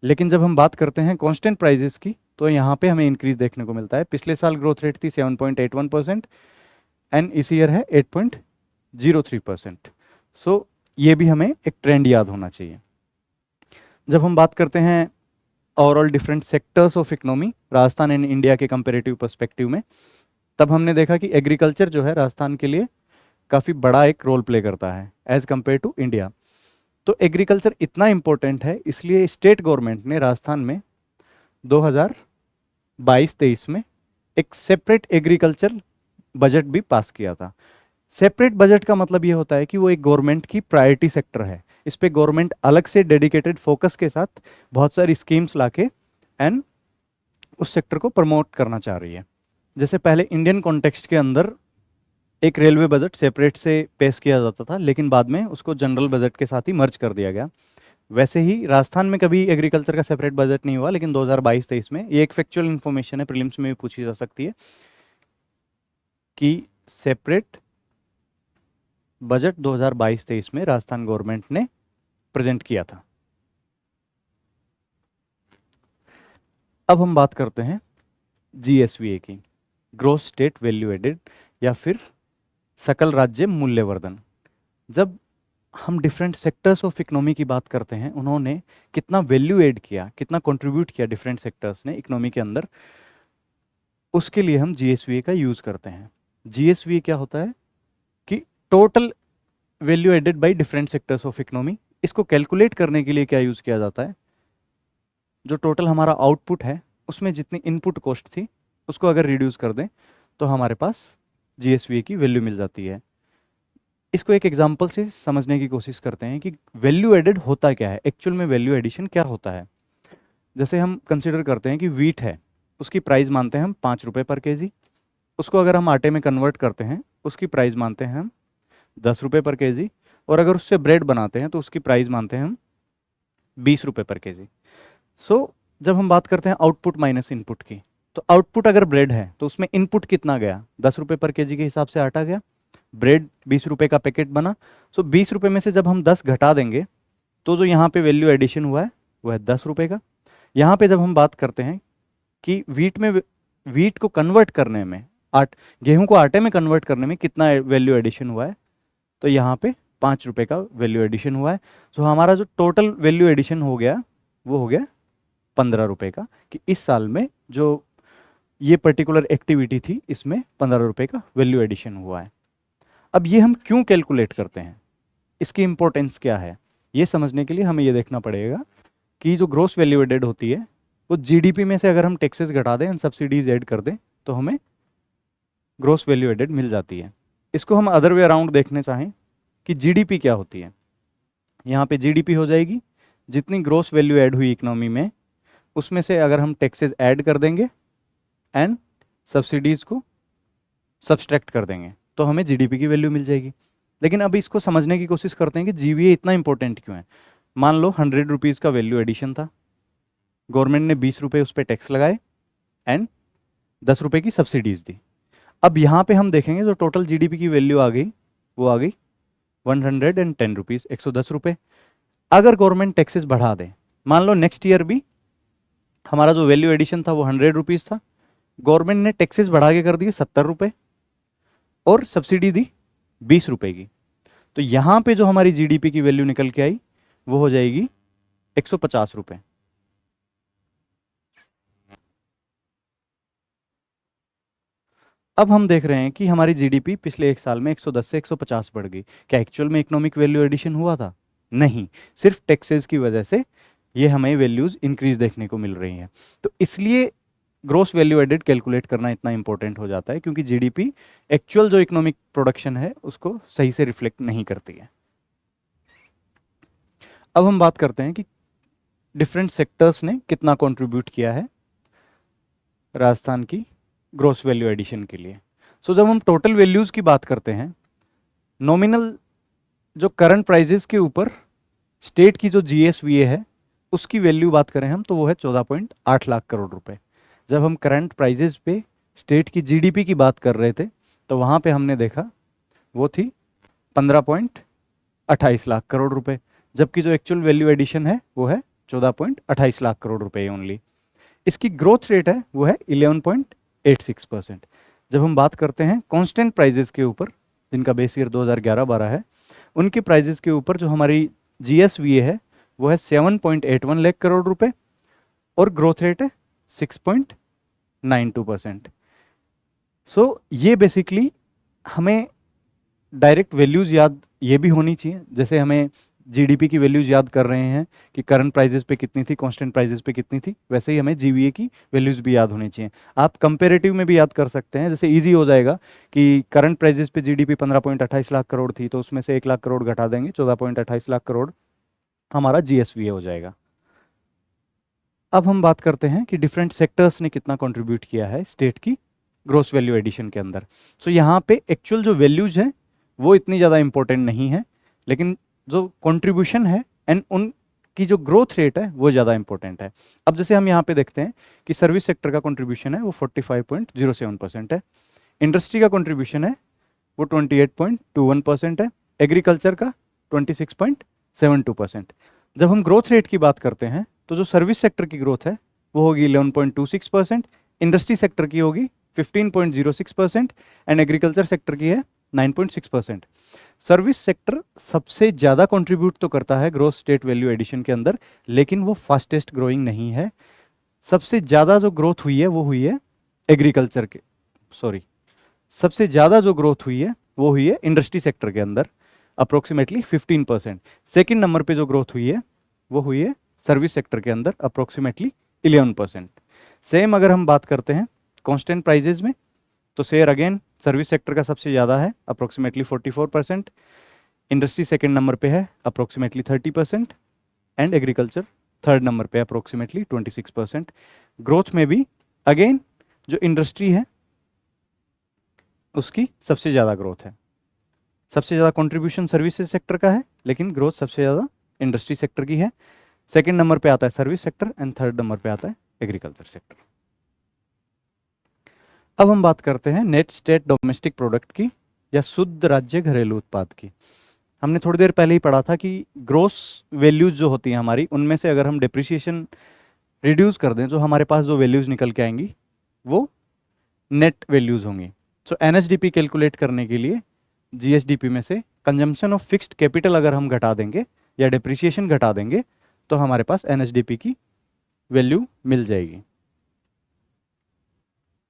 लेकिन जब हम बात करते हैं कांस्टेंट प्राइजेस की तो यहाँ पे हमें इंक्रीज देखने को मिलता है। पिछले साल ग्रोथ रेट थी 7.81% एंड इस ईयर है 8.03%। सो ये भी हमें एक ट्रेंड याद होना चाहिए। जब हम बात करते हैं overall different sectors of economy Rajasthan and India के कंपेरेटिव पर्सपेक्टिव में, तब हमने देखा कि एग्रीकल्चर जो है राजस्थान के लिए काफ़ी बड़ा एक रोल प्ले करता है एज कंपेयर टू इंडिया। तो एग्रीकल्चर इतना इम्पोर्टेंट है, इसलिए स्टेट गवर्नमेंट ने राजस्थान में 2022-23 में एक सेपरेट एग्रीकल्चर बजट भी पास किया था। सेपरेट बजट का मतलब ये होता है कि वो एक गवर्नमेंट की प्रायोरिटी सेक्टर है। इस पे गवर्नमेंट अलग से डेडिकेटेड फोकस के साथ बहुत सारी स्कीम्स लाके एंड उस सेक्टर को प्रमोट करना चाह रही है। जैसे पहले इंडियन कॉन्टेक्स्ट के अंदर एक रेलवे बजट सेपरेट से पेश किया जाता था, लेकिन बाद में उसको जनरल बजट के साथ ही मर्ज कर दिया गया। वैसे ही राजस्थान में कभी एग्रीकल्चर का सेपरेट बजट नहीं हुआ, लेकिन 2022-23 में ये एक फैक्चुअल इन्फॉर्मेशन है, प्रीलिम्स में भी पूछी जा सकती है कि सेपरेट बजट 2022-23 में राजस्थान गवर्नमेंट ने प्रेजेंट किया था। अब हम बात करते हैं जीएसवीए की, ग्रोस स्टेट वैल्यू एडेड या फिर सकल राज्य मूल्यवर्धन। जब हम डिफरेंट सेक्टर्स ऑफ इकोनॉमी की बात करते हैं, उन्होंने कितना वैल्यू ऐड किया, कितना कंट्रीब्यूट किया डिफरेंट सेक्टर्स ने इकोनॉमी के अंदर, उसके लिए हम जीएसवीए का यूज करते हैं। जीएसवीए क्या होता है कि total value added by different sectors of economy. इसको कैलकुलेट करने के लिए क्या यूज किया जाता है, जो टोटल हमारा आउटपुट है उसमें जितनी इनपुट कॉस्ट थी उसको अगर रिड्यूस कर दें तो हमारे पास जीएसवीए की वैल्यू मिल जाती है। इसको एक एग्जांपल से समझने की कोशिश करते हैं कि वैल्यू एडेड होता क्या है, एक्चुअल में वैल्यू एडिशन क्या होता है। जैसे हम कंसिडर करते हैं कि वीट है, उसकी प्राइस मानते हैं हम 5 रुपये पर केजी। उसको अगर हम आटे में कन्वर्ट करते हैं उसकी प्राइस मानते हैं हम 10 रुपये पर केजी, और अगर उससे ब्रेड बनाते हैं तो उसकी प्राइस मानते हैं हम 20 रुपये पर केजी। सो जब हम बात करते हैं आउटपुट माइनस इनपुट की, तो आउटपुट अगर ब्रेड है तो उसमें इनपुट कितना गया, 10 रुपये पर केजी के हिसाब से आटा गया, ब्रेड 20 रुपये का पैकेट बना। सो 20 रुपये में से जब हम 10 घटा देंगे तो जो यहाँ पे वैल्यू एडिशन हुआ है वो है 10 रुपये का। यहाँ पे जब हम बात करते हैं कि वीट को कन्वर्ट करने में, गेहूं को आटे में कन्वर्ट करने में कितना वैल्यू एडिशन हुआ है, तो यहाँ पे 5 रुपए का वैल्यू एडिशन हुआ है। तो हमारा जो टोटल वैल्यू एडिशन हो गया वो हो गया 15 रुपए का, कि इस साल में जो ये पर्टिकुलर एक्टिविटी थी इसमें 15 रुपए का वैल्यू एडिशन हुआ है। अब ये हम क्यों कैलकुलेट करते हैं, इसकी इंपॉर्टेंस क्या है, ये समझने के लिए हमें ये देखना पड़ेगा कि जो ग्रोस वैल्यू एडेड होती है वो जीडीपी में से अगर हम टैक्सेस घटा दें, सब्सिडीज ऐड कर दें, तो हमें ग्रोस वैल्यू एडेड मिल जाती है। इसको हम अदर वे अराउंड देखने चाहें कि जीडीपी क्या होती है, यहाँ पे जीडीपी हो जाएगी जितनी ग्रोस वैल्यू ऐड हुई इकोनॉमी में, उसमें से अगर हम टैक्सेस ऐड कर देंगे एंड सब्सिडीज को सब्सट्रैक्ट कर देंगे, तो हमें जीडीपी की वैल्यू मिल जाएगी। लेकिन अब इसको समझने की कोशिश करते हैं कि जीवीए इतना इंपॉर्टेंट क्यों है। मान लो 100 रुपीज़ का वैल्यू एडिशन था, गवर्नमेंट ने 20 रुपये उस पर टैक्स लगाए एंड 10 रुपये की सब्सिडीज दी। अब यहाँ पे हम देखेंगे जो टोटल जीडीपी की वैल्यू आ गई वो आ गई 110 रुपीज़, 110 रुपये। अगर गवर्नमेंट टैक्सेस बढ़ा दे, मान लो नेक्स्ट ईयर भी हमारा जो वैल्यू एडिशन था वो 100 रुपीज़ था, गवर्नमेंट ने टैक्सेस बढ़ा के कर दिए 70 रुपये और सब्सिडी दी 20 रुपये की, तो यहाँ पे जो हमारी जीडीपी की वैल्यू निकल के आई वो हो जाएगी 150 रुपये। अब हम देख रहे हैं कि हमारी जीडीपी पिछले एक साल में 110 से 150 बढ़ गई। क्या एक्चुअल में इकोनॉमिक वैल्यू एडिशन हुआ था? नहीं, सिर्फ टैक्सेस की वजह से ये हमें वैल्यूज इंक्रीज देखने को मिल रही हैं। तो इसलिए ग्रोस वैल्यू एडेड कैलकुलेट करना इतना इंपॉर्टेंट हो जाता है, क्योंकि जीडीपी एक्चुअल जो इकोनॉमिक प्रोडक्शन है उसको सही से रिफ्लेक्ट नहीं करती है। अब हम बात करते हैं कि डिफरेंट सेक्टर्स ने कितना कंट्रीब्यूट किया है राजस्थान की ग्रोस वैल्यू एडिशन के लिए। सो जब हम टोटल वैल्यूज की बात करते हैं, नॉमिनल जो करंट प्राइजेस के ऊपर स्टेट की जो जीएसवीए है उसकी वैल्यू बात करें हम, तो वो है 14.8 लाख करोड़ रुपए। जब हम करंट प्राइजेस पे स्टेट की जीडीपी की बात कर रहे थे तो वहाँ पे हमने देखा वो थी 15.28 लाख करोड़ रुपए, जबकि जो एक्चुअल वैल्यू एडिशन है वो है 14.28 लाख करोड़ रुपए ओनली। इसकी ग्रोथ रेट है वो है 11.86%। जब हम बात करते हैं कांस्टेंट प्राइजेस के ऊपर, जिनका बेस ईयर 2011-12 है, उनके प्राइजेस के ऊपर जो हमारी जीएसवीए है वो है 7.81 लाख करोड़ रुपए और ग्रोथ रेट है 6.92%। सो ये बेसिकली हमें डायरेक्ट वैल्यूज याद ये भी होनी चाहिए, जैसे हमें जीडीपी की वैल्यूज याद कर रहे हैं कि करंट प्राइजेस पे कितनी थी, कांस्टेंट प्राइजेस पे कितनी थी, वैसे ही हमें जीवीए की वैल्यूज भी याद होनी चाहिए। आप कंपेरेटिव में भी याद कर सकते हैं, जैसे इजी हो जाएगा कि करंट प्राइजेस पे जीडीपी 15.28 लाख करोड़ थी, तो उसमें से 1 लाख करोड़ घटा देंगे, 14.28 लाख करोड़ हमारा जीएसवीए हो जाएगा। अब हम बात करते हैं कि डिफरेंट सेक्टर्स ने कितना कंट्रीब्यूट किया है स्टेट की ग्रोस वैल्यू एडिशन के अंदर। सो यहाँ पे एक्चुअल जो वैल्यूज हैं वो इतनी ज़्यादा इंपॉर्टेंट नहीं है, लेकिन जो कंट्रीब्यूशन है एंड उनकी जो ग्रोथ रेट है वो ज़्यादा इंपॉर्टेंट है। अब जैसे हम यहाँ पे देखते हैं कि सर्विस सेक्टर का कंट्रीब्यूशन है वो 45.07% है, इंडस्ट्री का कंट्रीब्यूशन है वो 28.21% है, एग्रीकल्चर का 26.72%। जब हम ग्रोथ रेट की बात करते हैं तो जो सर्विस सेक्टर की ग्रोथ है वो होगी 11.26%, इंडस्ट्री सेक्टर की होगी 15.06% एंड एग्रीकल्चर सेक्टर की है 9.6%। सर्विस सेक्टर सबसे ज़्यादा कंट्रीब्यूट तो करता है ग्रोस स्टेट वैल्यू एडिशन के अंदर, लेकिन वो फास्टेस्ट ग्रोइंग नहीं है। सबसे ज़्यादा जो ग्रोथ हुई है वो हुई है एग्रीकल्चर के, सबसे ज़्यादा जो ग्रोथ हुई है वो हुई है इंडस्ट्री सेक्टर के अंदर, अप्रोक्सीमेटली 15%। सेकेंड नंबर पे जो ग्रोथ हुई है वो हुई है सर्विस सेक्टर के अंदर, अप्रोक्सीमेटली 11%। सेम अगर हम बात करते हैं कांस्टेंट प्राइजेज में, तो शेयर अगेन सर्विस सेक्टर का सबसे ज़्यादा है, अप्रोक्सीमेटली 44%, इंडस्ट्री सेकेंड नंबर पे है approximately 30% and agriculture third number पे अप्रोक्सीमेटली 26%। ग्रोथ में भी अगेन जो इंडस्ट्री है उसकी सबसे ज़्यादा ग्रोथ है, सबसे ज़्यादा कंट्रीब्यूशन सर्विसेज सेक्टर का है, लेकिन ग्रोथ सबसे ज़्यादा इंडस्ट्री सेक्टर की है। सेकेंड नंबर पे आता है service sector and third number पे आता है एग्रीकल्चर सेक्टर। अब हम बात करते हैं नेट स्टेट डोमेस्टिक प्रोडक्ट की या शुद्ध राज्य घरेलू उत्पाद की। हमने थोड़ी देर पहले ही पढ़ा था कि ग्रोस वैल्यूज जो होती हैं हमारी, उनमें से अगर हम डिप्रिसिएशन रिड्यूस कर दें, जो हमारे पास जो वैल्यूज़ निकल के आएंगी वो नेट वैल्यूज़ होंगी। सो एनएसडीपी कैलकुलेट करने के लिए जीएसडीपी में से कंजम्पशन ऑफ फिक्स्ड कैपिटल अगर हम घटा देंगे या डिप्रिसिएशन घटा देंगे तो हमारे पास एनएसडीपी की वैल्यू मिल जाएगी।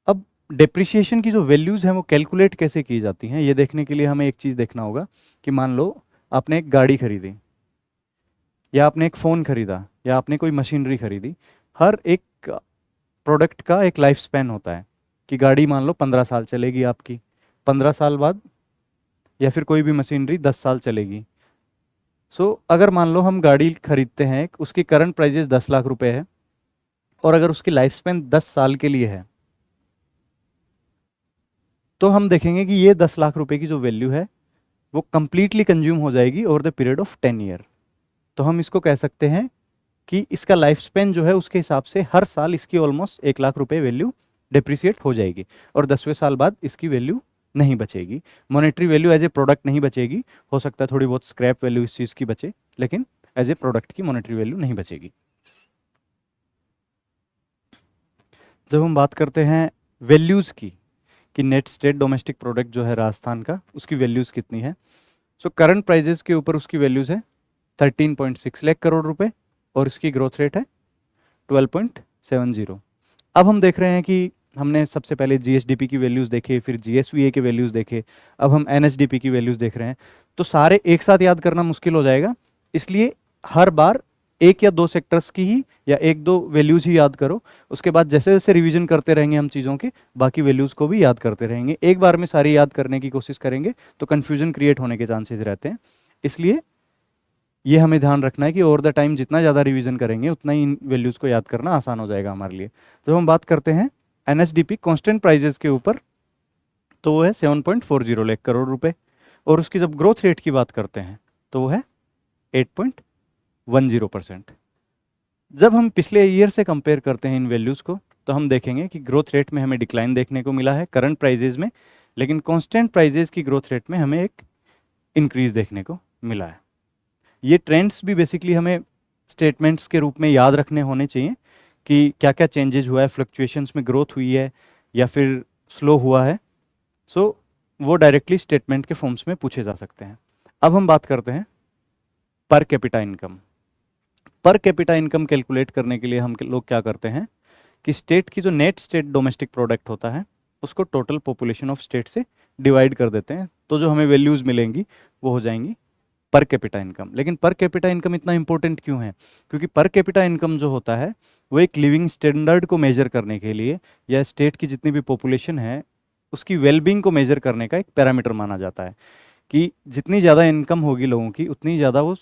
अब डिप्रिसिएशन की जो वैल्यूज़ हैं वो कैलकुलेट कैसे की जाती हैं, ये देखने के लिए हमें एक चीज़ देखना होगा कि मान लो आपने एक गाड़ी खरीदी, या आपने एक फ़ोन खरीदा, या आपने कोई मशीनरी खरीदी। हर एक प्रोडक्ट का एक लाइफ स्पैन होता है कि गाड़ी मान लो 15 साल चलेगी आपकी, 15 साल बाद, या फिर कोई भी मशीनरी 10 साल चलेगी। अगर मान लो हम गाड़ी खरीदते हैं, उसकी करंट प्राइजेस 10 लाख रुपए है, और अगर उसकी लाइफ स्पैन 10 साल के लिए है, तो हम देखेंगे कि ये 10 लाख रुपए की जो वैल्यू है वो कंप्लीटली कंज्यूम हो जाएगी over the period of 10 year. तो हम इसको कह सकते हैं कि इसका लाइफ स्पेन जो है उसके हिसाब से हर साल इसकी ऑलमोस्ट 1 लाख रुपए वैल्यू डिप्रिसिएट हो जाएगी, और 10वें साल बाद इसकी वैल्यू नहीं बचेगी। Monetary value as a product नहीं बचेगी, हो सकता है थोड़ी बहुत स्क्रैप वैल्यू इस चीज़ की बचे, लेकिन एज ए प्रोडक्ट की मॉनेटरी वैल्यू नहीं बचेगी। जब हम बात करते हैं वैल्यूज़ की कि नेट स्टेट डोमेस्टिक प्रोडक्ट जो है राजस्थान का, उसकी वैल्यूज़ कितनी है, करंट प्राइजेस के ऊपर उसकी वैल्यूज़ है 13.6 लाख करोड़ रुपए, और इसकी ग्रोथ रेट है 12.70। अब हम देख रहे हैं कि हमने सबसे पहले जीएसडीपी की वैल्यूज़ देखे, फिर जीएसवीए के वैल्यूज़ देखे, अब हम एनएसडीपी की वैल्यूज़ देख रहे हैं। तो सारे एक साथ याद करना मुश्किल हो जाएगा, इसलिए हर बार एक या दो सेक्टर्स की ही या एक दो वैल्यूज़ ही याद करो। उसके बाद जैसे जैसे रिवीजन करते रहेंगे हम चीज़ों के, बाकी वैल्यूज़ को भी याद करते रहेंगे। एक बार में सारी याद करने की कोशिश करेंगे तो कन्फ्यूजन क्रिएट होने के चांसेस रहते हैं, इसलिए ये हमें ध्यान रखना है कि ओवर द टाइम जितना ज़्यादा रिवीजन करेंगे उतना ही इन वैल्यूज़ को याद करना आसान हो जाएगा हमारे लिए। तो हम बात करते हैं एनएसडीपी कांस्टेंट प्राइजेस के ऊपर, तो वो है 7.40 लाख करोड़ रुपए, और उसकी जब ग्रोथ रेट की बात करते हैं तो वो है 8.10%। जब हम पिछले ईयर से कंपेयर करते हैं इन वैल्यूज़ को, तो हम देखेंगे कि ग्रोथ रेट में हमें डिक्लाइन देखने को मिला है करंट प्राइजेज में, लेकिन कांस्टेंट प्राइजेज की ग्रोथ रेट में हमें एक इंक्रीज देखने को मिला है। ये ट्रेंड्स भी बेसिकली हमें स्टेटमेंट्स के रूप में याद रखने होने चाहिए कि क्या क्या चेंजेज हुआ है, फ्लक्चुएशंस में ग्रोथ हुई है या फिर स्लो हुआ है। वो डायरेक्टली स्टेटमेंट के फॉर्म्स में पूछे जा सकते हैं। अब हम बात करते हैं पर कैपिटा इनकम। पर कैपिटा इनकम कैलकुलेट करने के लिए हम लोग क्या करते हैं कि स्टेट की जो नेट स्टेट डोमेस्टिक प्रोडक्ट होता है उसको टोटल पॉपुलेशन ऑफ स्टेट से डिवाइड कर देते हैं, तो जो हमें वैल्यूज़ मिलेंगी वो हो जाएंगी पर कैपिटा इनकम। लेकिन पर कैपिटा इनकम इतना इंपॉर्टेंट क्यों है? क्योंकि पर कैपिटा इनकम जो होता है वो एक लिविंग स्टैंडर्ड को मेजर करने के लिए, या स्टेट की जितनी भी पॉपुलेशन है उसकी वेलबींग को मेजर करने का एक पैरामीटर माना जाता है कि जितनी ज़्यादा इनकम होगी लोगों की उतनी ज़्यादा वो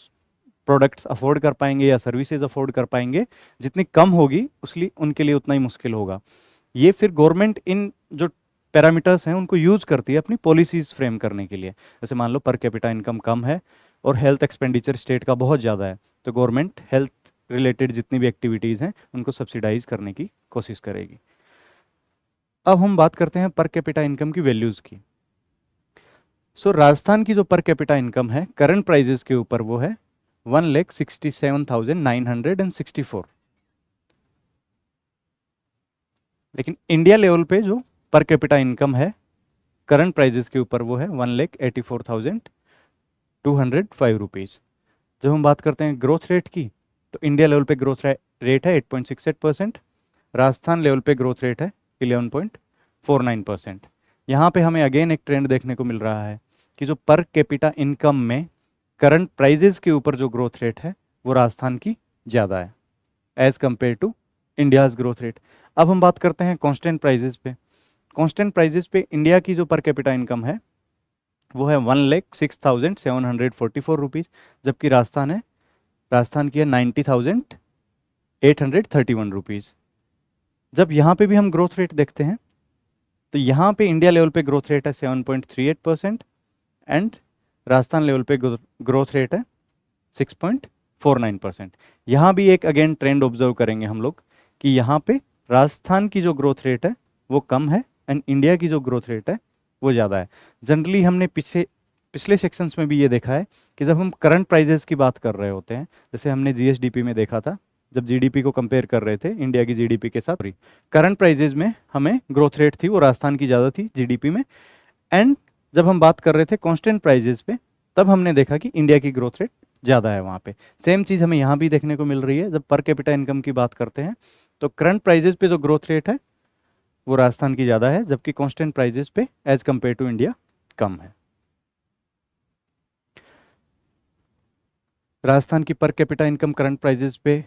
प्रोडक्ट्स अफोर्ड कर पाएंगे या सर्विसेज अफोर्ड कर पाएंगे, जितनी कम होगी उसलिए उनके लिए उतना ही मुश्किल होगा। ये फिर गवर्नमेंट इन जो पैरामीटर्स हैं उनको यूज़ करती है अपनी पॉलिसीज़ फ्रेम करने के लिए। जैसे मान लो पर कैपिटा इनकम कम है और हेल्थ एक्सपेंडिचर स्टेट का बहुत ज़्यादा है, तो गवर्नमेंट हेल्थ रिलेटेड जितनी भी एक्टिविटीज़ हैं उनको सब्सिडाइज करने की कोशिश करेगी। अब हम बात करते हैं पर कैपिटा इनकम की वैल्यूज़ की। राजस्थान की जो पर कैपिटा इनकम है करंट प्राइजेस के ऊपर वो है 1,67,964, लेकिन इंडिया लेवल पे जो पर कैपिटा इनकम है करंट प्राइजेस के ऊपर वो है 1,84,205 रुपीज़। जब हम बात करते हैं ग्रोथ रेट की, तो इंडिया लेवल पे ग्रोथ रेट है 8.68%, राजस्थान लेवल पे ग्रोथ रेट है 11.49%। यहाँ पे हमें अगेन एक ट्रेंड देखने को मिल रहा है कि जो पर कैपिटा इनकम में करंट प्राइजेस के ऊपर जो ग्रोथ रेट है वो राजस्थान की ज़्यादा है as compare to India's growth rate. अब हम बात करते हैं कांस्टेंट प्राइजेस पे। कांस्टेंट प्राइजेस पे इंडिया की जो पर कैपिटा इनकम है वो है 1,06,744 रुपीज़, जबकि राजस्थान की है 90,831 रुपीज़। जब यहाँ पे भी हम ग्रोथ रेट देखते हैं तो यहाँ पे इंडिया लेवल पे ग्रोथ रेट है 7.38% एंड राजस्थान लेवल पे ग्रोथ रेट है 6.49%। यहाँ भी एक अगेन ट्रेंड ऑब्जर्व करेंगे हम लोग कि यहाँ पे राजस्थान की जो ग्रोथ रेट है वो कम है एंड इंडिया की जो ग्रोथ रेट है वो ज़्यादा है। जनरली हमने पिछले सेक्शंस में भी ये देखा है कि जब हम करंट प्राइजेस की बात कर रहे होते हैं, जैसे हमने जीएसडीपी में देखा था जब जीडीपी को कंपेयर कर रहे थे इंडिया की जीडीपी के साथ। करंट प्राइजेज में हमें ग्रोथ रेट थी वो राजस्थान की ज़्यादा थी जीडीपी में, एंड जब हम बात कर रहे थे कांस्टेंट प्राइजेज पे तब हमने देखा कि इंडिया की ग्रोथ रेट ज़्यादा है वहाँ पे। सेम चीज़ हमें यहाँ भी देखने को मिल रही है। जब पर कैपिटा इनकम की बात करते हैं तो करंट प्राइजेज पे जो ग्रोथ रेट है वो राजस्थान की ज़्यादा है, जबकि कांस्टेंट प्राइजेज पे एज कंपेयर टू इंडिया कम है। राजस्थान की पर कैपिटा इनकम करंट प्राइजेस पे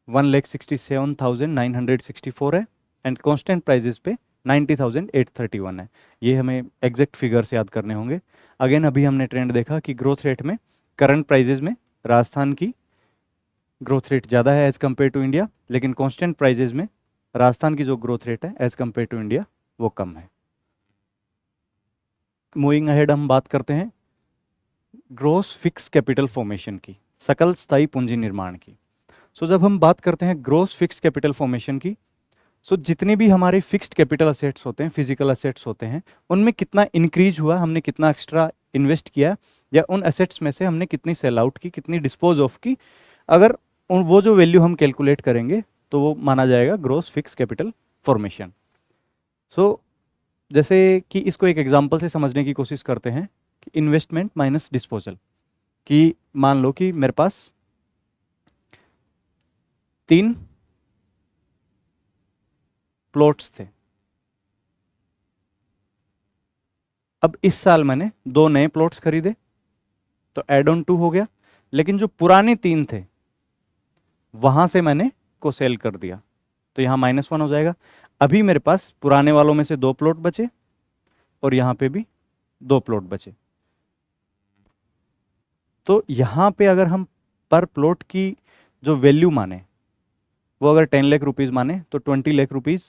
1,67,964 है एंड कांस्टेंट प्राइजेस पे 90,831 है। ये हमें एग्जैक्ट फिगर्स याद करने होंगे। अगेन अभी हमने ट्रेंड देखा कि ग्रोथ रेट में करंट प्राइजेस में राजस्थान की ग्रोथ रेट ज़्यादा है एज कंपेयर टू इंडिया, लेकिन कांस्टेंट प्राइजेस में राजस्थान की जो ग्रोथ रेट है एज कंपेयर टू इंडिया वो कम है। मूविंग अहेड हम बात करते हैं ग्रोस फिक्स कैपिटल फॉर्मेशन की, सकल स्थायी पूंजी निर्माण की। सो जब हम बात करते हैं ग्रोस फिक्स कैपिटल फॉर्मेशन की, सो जितने भी हमारे फिक्स्ड कैपिटल असेट्स होते हैं, फिजिकल असेट्स होते हैं, उनमें कितना इंक्रीज हुआ, हमने कितना एक्स्ट्रा इन्वेस्ट किया, या उन असेट्स में से हमने कितनी सेल आउट की, कितनी डिस्पोज ऑफ की, अगर वो जो वैल्यू हम कैलकुलेट करेंगे तो वो माना जाएगा ग्रोस फिक्स कैपिटल फॉर्मेशन। सो जैसे कि इसको एक एग्जांपल से समझने की कोशिश करते हैं कि इन्वेस्टमेंट माइनस डिस्पोजल, कि मान लो कि मेरे पास 3 प्लॉट्स थे, अब इस साल मैंने 2 नए प्लॉट्स खरीदे तो एड ऑन 2 हो गया, लेकिन जो पुराने 3 थे वहां से मैंने को सेल कर दिया तो यहां -1 हो जाएगा। अभी मेरे पास पुराने वालों में से 2 प्लॉट बचे और यहां पे भी 2 प्लॉट बचे। तो यहां पे अगर हम पर प्लॉट की जो वैल्यू माने वो अगर 10 लाख रुपीज़ माने तो 20 लाख रुपीज़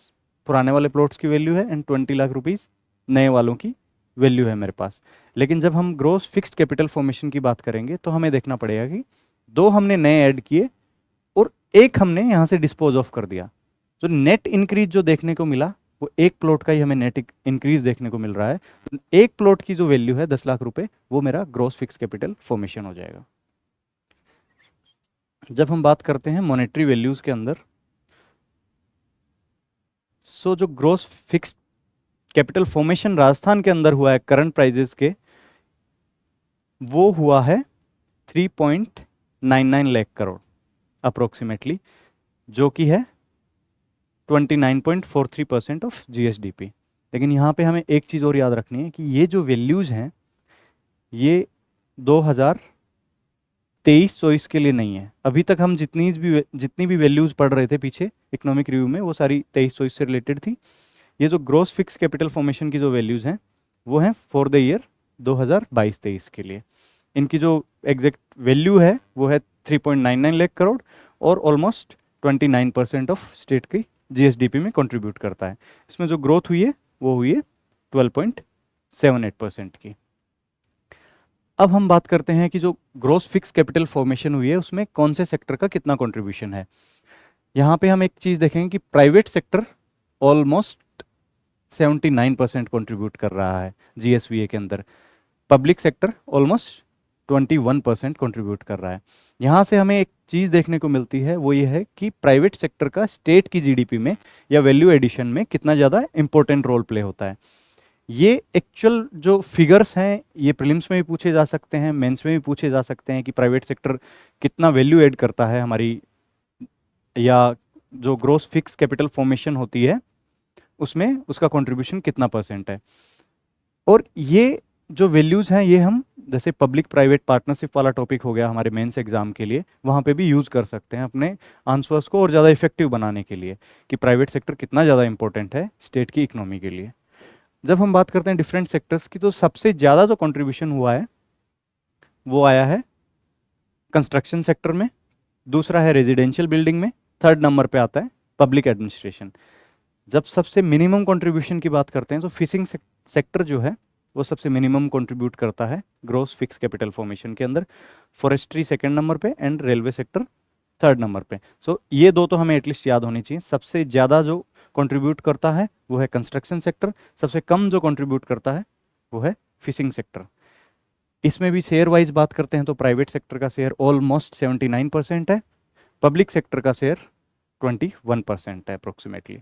पुराने वाले प्लॉट्स की वैल्यू है एंड 20 लाख रुपीज़ नए वालों की वैल्यू है मेरे पास। लेकिन जब हम ग्रोस फिक्स्ड कैपिटल फॉर्मेशन की बात करेंगे तो हमें देखना पड़ेगा कि 2 हमने नए ऐड किए और 1 हमने यहाँ से डिस्पोज ऑफ कर दिया। तो नेट इंक्रीज जो देखने को मिला वो 1 प्लॉट का ही हमें नेट इंक्रीज देखने को मिल रहा है। 1 प्लॉट की जो वैल्यू है 10 लाख रुपए, वो मेरा ग्रोस फिक्स कैपिटल फॉर्मेशन हो जाएगा। जब हम बात करते हैं मॉनेटरी वैल्यूज के अंदर, सो जो gross fixed capital formation Rajasthan के अंदर हुआ है करंट प्राइजेस के, वो हुआ है 3.99 लाख करोड़ अप्रोक्सीमेटली, जो कि है 29.43% ऑफ जीएसडीपी। लेकिन यहाँ पे हमें एक चीज़ और याद रखनी है कि ये जो वैल्यूज़ हैं ये 2023-24 के लिए नहीं है। अभी तक हम जितनी भी वैल्यूज़ पढ़ रहे थे पीछे इकोनॉमिक रिव्यू में वो सारी 23-24 से रिलेटेड थी। ये जो ग्रोस फिक्स कैपिटल फॉर्मेशन की जो वैल्यूज़ हैं वो हैं फॉर द ईयर 2022-23 के लिए। इनकी जो एग्जैक्ट वैल्यू है वो है 3.99 लाख करोड़ और ऑलमोस्ट 29% ऑफ स्टेट की जीएसडीपी में कंट्रीब्यूट करता है। इसमें जो ग्रोथ हुई है वो हुई है 12.78% की। अब हम बात करते हैं कि जो ग्रोस फिक्स कैपिटल फॉर्मेशन हुई है उसमें कौन से सेक्टर का कितना कंट्रीब्यूशन है। यहाँ पे हम एक चीज़ देखेंगे कि प्राइवेट सेक्टर ऑलमोस्ट 79% कंट्रीब्यूट कर रहा है जीएसवीए के अंदर, पब्लिक सेक्टर ऑलमोस्ट 21% कंट्रीब्यूट कर रहा है। यहाँ से हमें एक चीज़ देखने को मिलती है वो ये है कि प्राइवेट सेक्टर का स्टेट की जीडीपी में या वैल्यू एडिशन में कितना ज़्यादा इंपॉर्टेंट रोल प्ले होता है। ये एक्चुअल जो फिगर्स हैं ये प्रीलिम्स में भी पूछे जा सकते हैं, मेंस में भी पूछे जा सकते हैं कि प्राइवेट सेक्टर कितना वैल्यू ऐड करता है हमारी, या जो ग्रोस फिक्स कैपिटल फॉर्मेशन होती है उसमें उसका कंट्रीब्यूशन कितना % है। और ये जो वैल्यूज़ हैं ये हम जैसे पब्लिक प्राइवेट पार्टनरशिप वाला टॉपिक हो गया हमारे मेंस एग्जाम के लिए, वहाँ पे भी यूज़ कर सकते हैं अपने आंसर्स को और ज़्यादा इफेक्टिव बनाने के लिए कि प्राइवेट सेक्टर कितना ज़्यादा इंपॉर्टेंट है स्टेट की इकोनॉमी के लिए। जब हम बात करते हैं डिफरेंट सेक्टर्स की तो सबसे ज़्यादा जो कंट्रीब्यूशन हुआ है वो आया है कंस्ट्रक्शन सेक्टर में, दूसरा है रेजिडेंशियल बिल्डिंग में, थर्ड नंबर पे आता है पब्लिक एडमिनिस्ट्रेशन। जब सबसे मिनिमम कंट्रीब्यूशन की बात करते हैं तो फिशिंग सेक्टर जो है वो सबसे मिनिमम कंट्रीब्यूट करता है ग्रोस फिक्स कैपिटल फॉर्मेशन के अंदर, फॉरेस्ट्री सेकंड नंबर पे and railway sector third number पे। सो ये दो तो हमें एटलीस्ट याद होनी चाहिए। सबसे ज़्यादा जो कंट्रीब्यूट करता है वो है कंस्ट्रक्शन सेक्टर, सबसे कम जो कंट्रीब्यूट करता है वो है फिशिंग सेक्टर। इसमें भी शेयर वाइज बात करते हैं तो प्राइवेट सेक्टर का शेयर ऑलमोस्ट 79% है पब्लिक सेक्टर का शेयर 21% है अप्रोक्सीमेटली।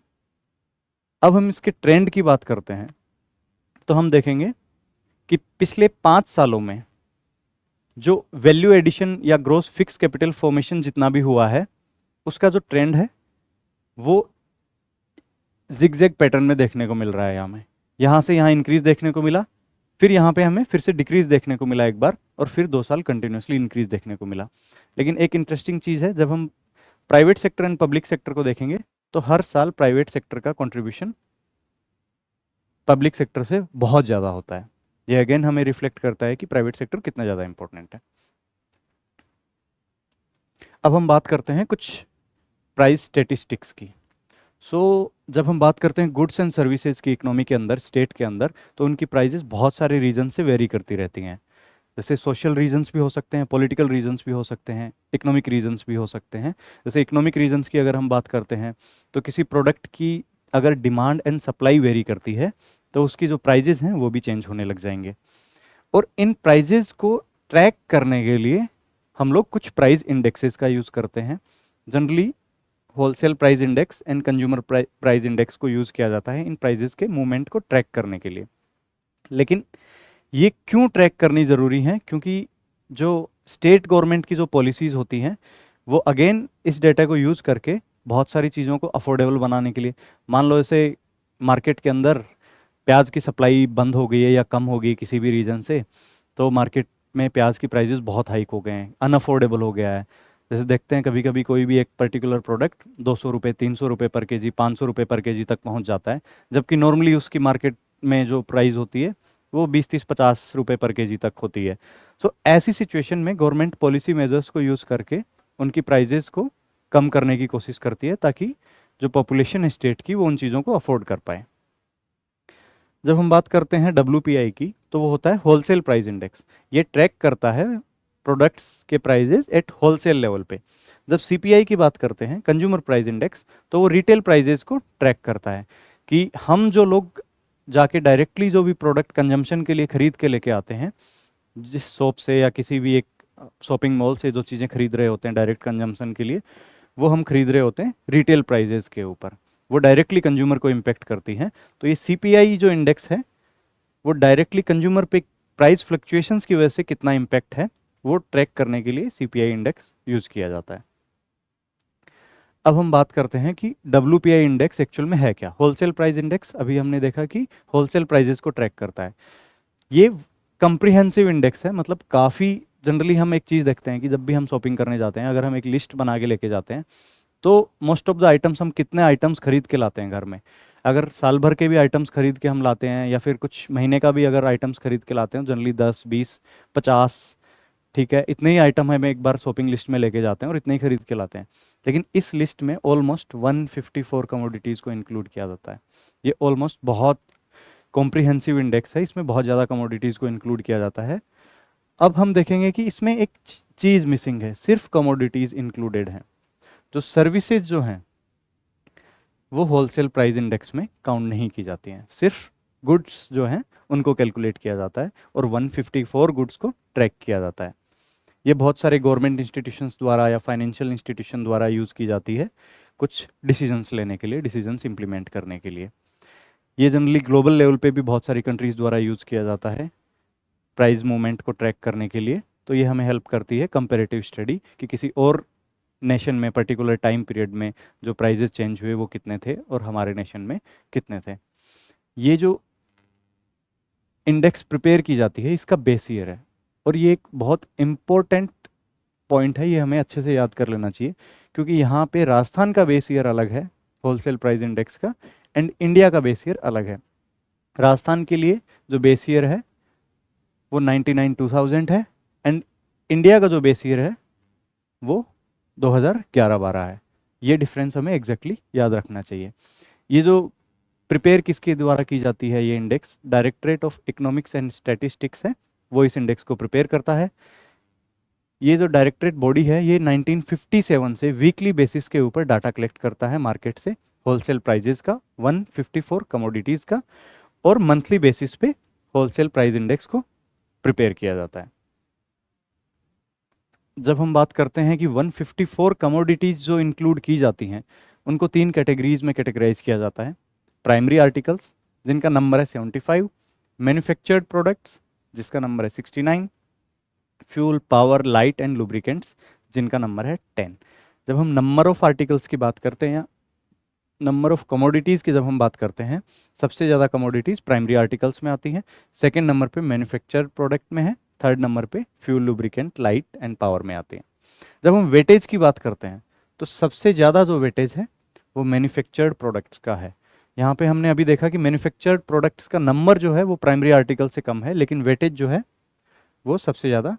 अब हम इसके ट्रेंड की बात करते हैं तो हम देखेंगे कि पिछले 5 सालों में जो वैल्यू एडिशन या ग्रोस फिक्स कैपिटल फॉर्मेशन जितना भी हुआ है उसका जो ट्रेंड है वो जिगजैग पैटर्न में देखने को मिल रहा है। हमें यहाँ से यहाँ इंक्रीज देखने को मिला, फिर यहाँ पे हमें फिर से डिक्रीज देखने को मिला एक बार, और फिर 2 साल कंटिन्यूसली इंक्रीज देखने को मिला। लेकिन एक इंटरेस्टिंग चीज़ है, जब हम private sector and public sector को देखेंगे तो हर साल प्राइवेट सेक्टर का कंट्रीब्यूशन पब्लिक सेक्टर से बहुत ज़्यादा होता है। ये अगेन हमें रिफ्लेक्ट करता है कि प्राइवेट सेक्टर कितना ज़्यादा इंपॉर्टेंट है। अब हम बात करते हैं कुछ प्राइस स्टेटिस्टिक्स की। जब हम बात करते हैं गुड्स एंड सर्विसेज की इकोनॉमी के अंदर, स्टेट के अंदर, तो उनकी प्राइजेस बहुत सारे रीजन से वेरी करती रहती हैं। जैसे सोशल रीजन्स भी हो सकते हैं, पॉलिटिकल रीजन्स भी हो सकते हैं, इकोनॉमिक रीजन्स भी हो सकते हैं। जैसे इकोनॉमिक रीजन्स की अगर हम बात करते हैं तो किसी प्रोडक्ट की अगर डिमांड एंड सप्लाई वेरी करती है तो उसकी जो प्राइजेस हैं वो भी चेंज होने लग जाएंगे। और इन प्राइजेस को ट्रैक करने के लिए हम लोग कुछ प्राइस इंडेक्सेस का यूज़ करते हैं। Generally wholesale price index and consumer price index को यूज़ किया जाता है इन प्राइजेस के मूवमेंट को ट्रैक करने के लिए। लेकिन ये क्यों ट्रैक करनी ज़रूरी है? क्योंकि जो स्टेट गवर्नमेंट की जो पॉलिसीज़ होती हैं वो अगेन इस डेटा को यूज़ करके बहुत सारी चीज़ों को अफोर्डेबल बनाने के लिए, मान लो जैसे मार्केट के अंदर प्याज की सप्लाई बंद हो गई है या कम हो गई किसी भी रीज़न से, तो मार्केट में प्याज की प्राइजेस बहुत हाइक हो गए हैं, अनअफोर्डेबल हो गया है। जैसे देखते हैं कभी कभी कोई भी एक पर्टिकुलर प्रोडक्ट 200 रुपये, 300 रुपये पर केजी, 500 रुपये पर केजी तक पहुंच जाता है, जबकि नॉर्मली उसकी मार्केट में जो प्राइस होती है वो 20-30-50 रुपये पर केजी तक होती है। ऐसी सिचुएशन में गवर्नमेंट पॉलिसी मेजर्स को यूज़ करके उनकी प्राइजेस को कम करने की कोशिश करती है ताकि जो पॉपुलेशन है स्टेट की वो उन चीज़ों को अफोर्ड कर पाए। जब हम बात करते हैं WPI की तो वो होता है होलसेल प्राइस इंडेक्स। ये ट्रैक करता है प्रोडक्ट्स के प्राइजेस एट होलसेल लेवल पे। जब CPI की बात करते हैं, कंज्यूमर प्राइस इंडेक्स, तो वो रिटेल प्राइजेस को ट्रैक करता है कि हम जो लोग जाके डायरेक्टली जो भी प्रोडक्ट कंजम्पशन के लिए खरीद के लेके आते हैं, जिस शॉप से या किसी भी एक शॉपिंग मॉल से जो चीज़ें खरीद रहे होते हैं डायरेक्ट कंजम्पशन के लिए, वो हम खरीद रहे होते हैं रिटेल प्राइजेस के ऊपर, वो डायरेक्टली कंज्यूमर को इम्पेक्ट करती हैं। तो ये CPI जो इंडेक्स है वो डायरेक्टली कंज्यूमर पे प्राइस फ्लक्चुएशंस की वजह से कितना इम्पैक्ट है वो ट्रैक करने के लिए CPI इंडेक्स यूज़ किया जाता है। अब हम बात करते हैं कि WPI इंडेक्स एक्चुअल में है क्या। होलसेल प्राइस इंडेक्स अभी हमने देखा कि होलसेल प्राइजेस को ट्रैक करता है। ये कंप्रिहेंसिव इंडेक्स है, मतलब काफ़ी जनरली हम एक चीज़ देखते हैं कि जब भी हम शॉपिंग करने जाते हैं, अगर हम एक लिस्ट बना के लेके जाते हैं तो मोस्ट ऑफ द आइटम्स, हम कितने आइटम्स खरीद के लाते हैं घर में, अगर साल भर के भी आइटम्स खरीद के हम लाते हैं या फिर कुछ महीने का भी अगर आइटम्स खरीद के लाते हैं, जनरली 10, 20, 50, ठीक है, इतने ही आइटम हमें एक बार शॉपिंग लिस्ट में लेके जाते हैं और इतने ही खरीद के लाते हैं। लेकिन इस लिस्ट में ऑलमोस्ट 154 कमोडिटीज़ को इंक्लूड किया जाता है। ये ऑलमोस्ट बहुत कॉम्प्रिहेंसिव इंडेक्स है, इसमें बहुत ज़्यादा कमोडिटीज़ को इंक्लूड किया जाता है। अब हम देखेंगे कि इसमें एक चीज़ मिसिंग है, सिर्फ कमोडिटीज़ इंक्लूडेड हैं। जो सर्विसेज जो हैं वो होलसेल प्राइस इंडेक्स में काउंट नहीं की जाती हैं, सिर्फ गुड्स जो हैं उनको कैलकुलेट किया जाता है और 154 गुड्स को ट्रैक किया जाता है। ये बहुत सारे गवर्नमेंट इंस्टीट्यूशंस द्वारा या फाइनेंशियल इंस्टीट्यूशन द्वारा यूज़ की जाती है कुछ डिसीजंस लेने के लिए, डिसीजंस इंप्लीमेंट करने के लिए। ये जनरली ग्लोबल लेवल पे भी बहुत सारी कंट्रीज़ द्वारा यूज़ किया जाता है प्राइस मूवमेंट को ट्रैक करने के लिए। तो ये हमें हेल्प करती है कंपेरेटिव स्टडी कि किसी और नेशन में पर्टिकुलर टाइम पीरियड में जो प्राइजेस चेंज हुए वो कितने थे और हमारे नेशन में कितने थे। ये जो इंडेक्स प्रिपेयर की जाती है इसका बेस ईयर है और ये एक बहुत इम्पोर्टेंट पॉइंट है, ये हमें अच्छे से याद कर लेना चाहिए क्योंकि यहाँ पे राजस्थान का बेस ईयर अलग है होलसेल प्राइस इंडेक्स का एंड इंडिया का बेस ईयर अलग है। राजस्थान के लिए जो बेस ईयर है वो 99-2000 है एंड इंडिया का जो बेस ईयर है वो 2011-12 है। ये डिफरेंस हमें एग्जैक्टली याद रखना चाहिए। ये जो प्रिपेयर किसके द्वारा की जाती है, ये index directorate of economics and statistics है, वो इस इंडेक्स को प्रिपेयर करता है। ये जो डायरेक्टरेट बॉडी है ये 1957 से वीकली बेसिस के ऊपर डाटा कलेक्ट करता है मार्केट से होलसेल प्राइजेस का 154 कमोडिटीज़ का, और मंथली बेसिस पे होलसेल प्राइस इंडेक्स को प्रिपेयर किया जाता है। जब हम बात करते हैं कि 154 कमोडिटीज जो इंक्लूड की जाती हैं, उनको 3 कैटेगरीज में कैटेगराइज किया जाता है। प्राइमरी आर्टिकल्स जिनका नंबर है 75, मैन्युफैक्चर्ड प्रोडक्ट्स जिसका नंबर है 69, fuel, power, light and lubricants जिनका नंबर है 10। जब हम नंबर ऑफ आर्टिकल्स की बात करते हैं या नंबर ऑफ कमोडिटीज़ की जब हम बात करते हैं, सबसे ज़्यादा कमोडिटीज़ प्राइमरी आर्टिकल्स में आती हैं, सेकेंड नंबर पे मैन्युफैक्चर्ड प्रोडक्ट में है, थर्ड नंबर पे fuel, lubricant, light and power में आते हैं। जब हम वेटेज की बात करते हैं तो सबसे ज़्यादा जो वेटेज है वो मैन्युफैक्चर्ड प्रोडक्ट्स का है। यहाँ पे हमने अभी देखा कि मैन्युफैक्चर्ड प्रोडक्ट्स का नंबर जो है वो प्राइमरी आर्टिकल से कम है, लेकिन वेटेज जो है वो सबसे ज़्यादा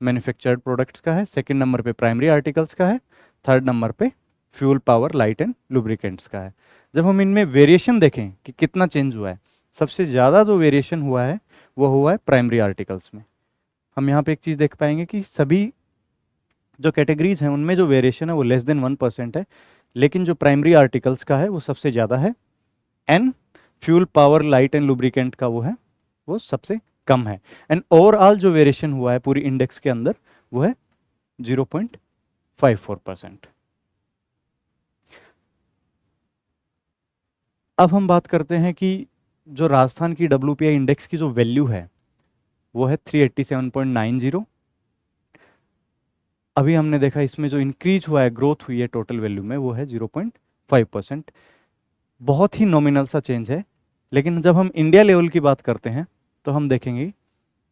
मैन्युफैक्चर्ड प्रोडक्ट्स का है, सेकंड नंबर पे प्राइमरी आर्टिकल्स का है, थर्ड नंबर पे fuel, power, light and lubricants का है। जब हम इनमें वेरिएशन देखें कि कितना चेंज हुआ है, सबसे ज़्यादा जो वेरिएशन हुआ है वो हुआ है प्राइमरी आर्टिकल्स में। हम यहाँ पे एक चीज़ देख पाएंगे कि सभी जो कैटेगरीज हैं उनमें जो वेरिएशन है वो लेस देन 1% है, लेकिन जो प्राइमरी आर्टिकल्स का है वो सबसे ज़्यादा है। And fuel, power, light and lubricant का वो है वो सबसे कम है। एंड ओवरऑल जो वेरिएशन हुआ है पूरी इंडेक्स के अंदर वो है 0.54%। अब हम बात करते हैं कि जो राजस्थान की WPI इंडेक्स की जो वैल्यू है वो है 387.90। अभी हमने देखा इसमें जो इंक्रीज हुआ है, ग्रोथ हुई है टोटल वैल्यू में, वो है 0.5%। बहुत ही नॉमिनल सा चेंज है। लेकिन जब हम इंडिया लेवल की बात करते हैं तो हम देखेंगे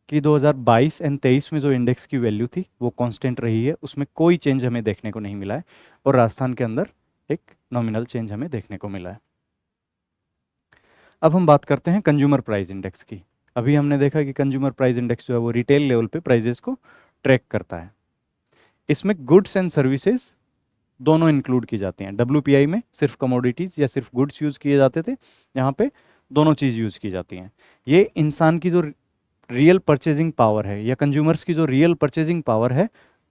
कि 2022 एंड 23 में जो इंडेक्स की वैल्यू थी वो कांस्टेंट रही है, उसमें कोई चेंज हमें देखने को नहीं मिला है, और राजस्थान के अंदर एक नॉमिनल चेंज हमें देखने को मिला है। अब हम बात करते हैं कंज्यूमर प्राइस इंडेक्स की। अभी हमने देखा कि कंज्यूमर प्राइस इंडेक्स जो है वो रिटेल लेवल पे प्राइजेस को ट्रैक करता है। इसमें गुड्स एंड सर्विसेज दोनों इंक्लूड की जाती हैं। WPI में सिर्फ कमोडिटीज या सिर्फ गुड्स यूज़ किए जाते थे, यहाँ पे दोनों चीज़ यूज़ की जाती हैं। ये इंसान की जो रियल परचेजिंग पावर है या कंज्यूमर्स की जो रियल परचेजिंग पावर है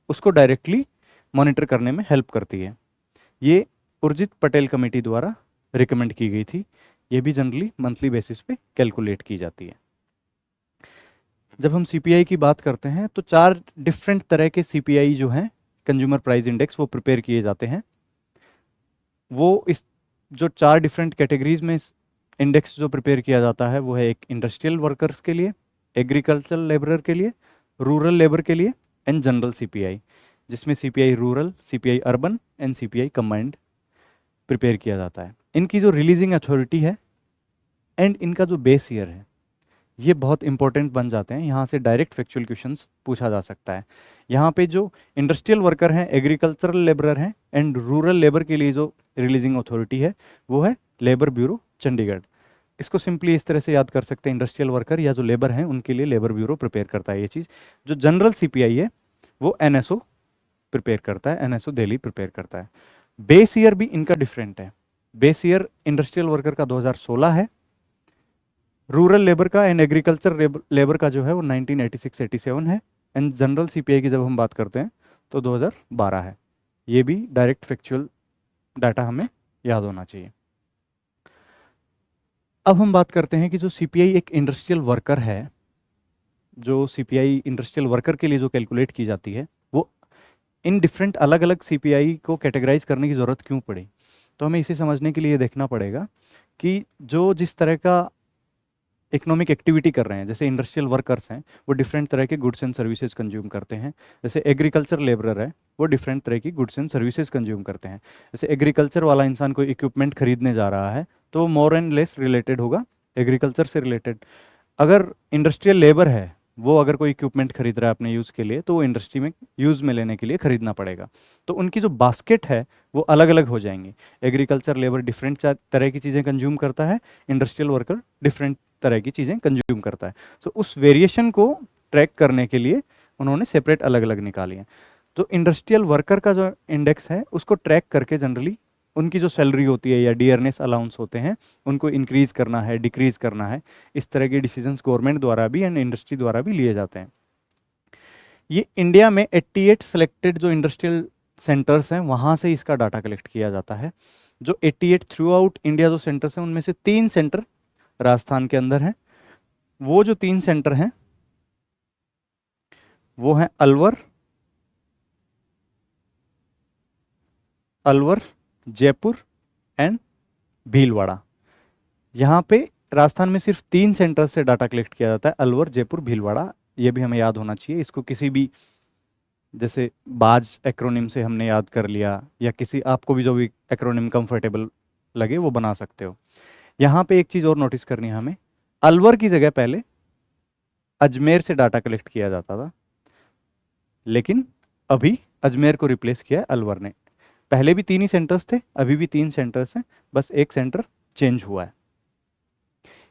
उसको डायरेक्टली मॉनिटर करने में हेल्प करती है। ये उर्जित पटेल कमेटी द्वारा रिकमेंड की गई थी। ये भी जनरली मंथली बेसिस पे कैलकुलेट की जाती है। जब हम CPI की बात करते हैं तो 4 डिफरेंट तरह के CPI जो हैं कंज्यूमर प्राइस इंडेक्स वो प्रिपेयर किए जाते हैं। वो इस जो 4 डिफरेंट कैटेगरीज में इंडेक्स जो प्रिपेयर किया जाता है वो है एक इंडस्ट्रियल वर्कर्स के लिए, एग्रीकल्चरल लेबरर के लिए, रूरल लेबर के लिए एंड जनरल CPI, जिसमें CPI rural, CPI urban and CPI combined prepare किया जाता है। इनकी जो रिलीजिंग अथॉरिटी है एंड इनका जो बेस ईयर है ये बहुत इंपॉर्टेंट बन जाते हैं। यहाँ से डायरेक्ट फैक्चुअल क्वेश्चंस पूछा जा सकता है। यहाँ पे जो इंडस्ट्रियल वर्कर हैं, एग्रीकल्चरल लेबरर हैं एंड रूरल लेबर के लिए जो रिलीजिंग अथॉरिटी है वो है लेबर ब्यूरो चंडीगढ़। इसको सिंपली इस तरह से याद कर सकते हैं, इंडस्ट्रियल वर्कर या जो लेबर हैं उनके लिए लेबर ब्यूरो प्रिपेयर करता है ये चीज़। जो जनरल CPI है वो NSO प्रिपेयर करता है, NSO दिल्ली प्रिपेयर करता है। बेस ईयर भी इनका डिफरेंट है। बेस ईयर इंडस्ट्रियल वर्कर का 2016 है, रूरल लेबर का एंड एग्रीकल्चर लेबर का जो है वो 1986-87 है, एंड जनरल CPI की जब हम बात करते हैं तो 2012 है। ये भी डायरेक्ट फैक्चुअल डाटा हमें याद होना चाहिए। अब हम बात करते हैं कि जो CPI एक इंडस्ट्रियल वर्कर है, जो CPI इंडस्ट्रियल वर्कर के लिए जो कैलकुलेट की जाती है वो इन डिफरेंट अलग अलग CPI को कैटेगराइज करने की ज़रूरत क्यों पड़ी। तो हमें इसे समझने के लिए देखना पड़ेगा कि जो जिस तरह का इकोनॉमिक एक्टिविटी कर रहे हैं, जैसे इंडस्ट्रियल वर्कर्स हैं वो डिफरेंट तरह के गुड्स एंड सर्विसेज कंज्यूम करते हैं। जैसे एग्रीकल्चर लेबरर है वो डिफरेंट तरह की गुड्स एंड सर्विसेज कंज्यूम करते हैं। जैसे एग्रीकल्चर वाला इंसान कोई इक्विपमेंट खरीदने जा रहा है तो वो मोर एंड लेस रिलेटेड होगा एग्रीकल्चर से रिलेटेड। अगर इंडस्ट्रियल लेबर है वो अगर कोई इक्विपमेंट खरीद रहा है अपने यूज़ के लिए तो वो इंडस्ट्री में यूज़ में लेने के लिए खरीदना पड़ेगा। तो उनकी जो बास्केट है वो अलग अलग हो जाएंगी। एग्रीकल्चर लेबर डिफरेंट तरह की चीज़ें कंज्यूम करता है, इंडस्ट्रियल वर्कर डिफरेंट तरह की चीज़ें कंज्यूम करता है। तो उस वेरिएशन को ट्रैक करने के लिए उन्होंने सेपरेट अलग अलग निकाली हैं। तो इंडस्ट्रियल वर्कर का जो इंडेक्स है उसको ट्रैक करके जनरली उनकी जो सैलरी होती है या डियरनेस अलाउंस होते हैं उनको इंक्रीज करना है, डिक्रीज करना है, इस तरह के डिसीजंस गवर्नमेंट द्वारा भी एंड इंडस्ट्री द्वारा भी लिए जाते हैं। ये इंडिया में 88 सेलेक्टेड जो इंडस्ट्रियल सेंटर्स हैं वहाँ से इसका डाटा कलेक्ट किया जाता है। जो 88 थ्रू आउट इंडिया जो सेंटर्स हैं उनमें से 3 सेंटर राजस्थान के अंदर हैं। वो जो 3 सेंटर हैं वो हैं अलवर, अलवर, जयपुर एंड भीलवाड़ा। यहाँ पे राजस्थान में सिर्फ 3 सेंटर से डाटा कलेक्ट किया जाता है, अलवर, जयपुर, भीलवाड़ा। ये भी हमें याद होना चाहिए। इसको किसी भी जैसे बाज एक्रोनिम से हमने याद कर लिया, या किसी आपको भी जो भी एक्रोनिम कंफर्टेबल लगे वो बना सकते हो। यहाँ पे एक चीज़ और नोटिस करनी है हमें, अलवर की जगह पहले अजमेर से डाटा कलेक्ट किया जाता था, लेकिन अभी अजमेर को रिप्लेस किया है अलवर ने। पहले भी 3 ही सेंटर्स थे, अभी भी 3 सेंटर्स हैं, बस एक सेंटर चेंज हुआ है।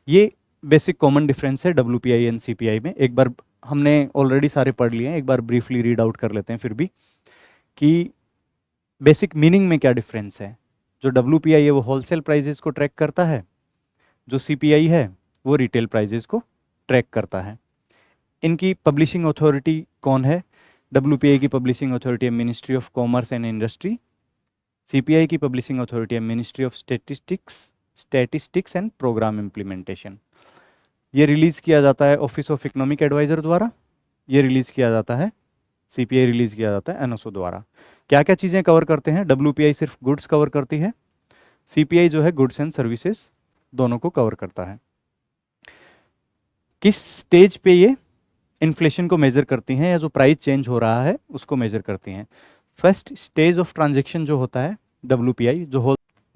ये बेसिक कॉमन डिफरेंस है WPI एंड CPI में। एक बार हमने ऑलरेडी सारे पढ़ लिए हैं, एक बार ब्रीफली रीड आउट कर लेते हैं फिर भी, कि बेसिक मीनिंग में क्या डिफरेंस है। जो WPI है वो होलसेल प्राइजेस को ट्रैक करता है, जो CPI है वो रिटेल प्राइजेस को ट्रैक करता है। इनकी पब्लिशिंग अथॉरिटी कौन है? WPI की पब्लिशिंग अथॉरिटी है ministry of commerce and industry, CPI की पब्लिशिंग अथॉरिटी है ministry of statistics and programme implementation. ये रिलीज़ किया जाता है ऑफिस ऑफ इकोनॉमिक एडवाइज़र द्वारा, ये रिलीज़ किया जाता है, CPI रिलीज़ किया जाता है NSO द्वारा। क्या क्या चीज़ें कवर करते हैं? WPI सिर्फ गुड्स कवर करती है, CPI जो है गुड्स एंड सर्विसेज दोनों को कवर करता है। किस स्टेज पे ये इन्फ्लेशन को मेजर करती हैं, या जो प्राइस चेंज हो रहा है उसको मेजर करती हैं? फर्स्ट स्टेज ऑफ ट्रांजेक्शन जो होता है WPI,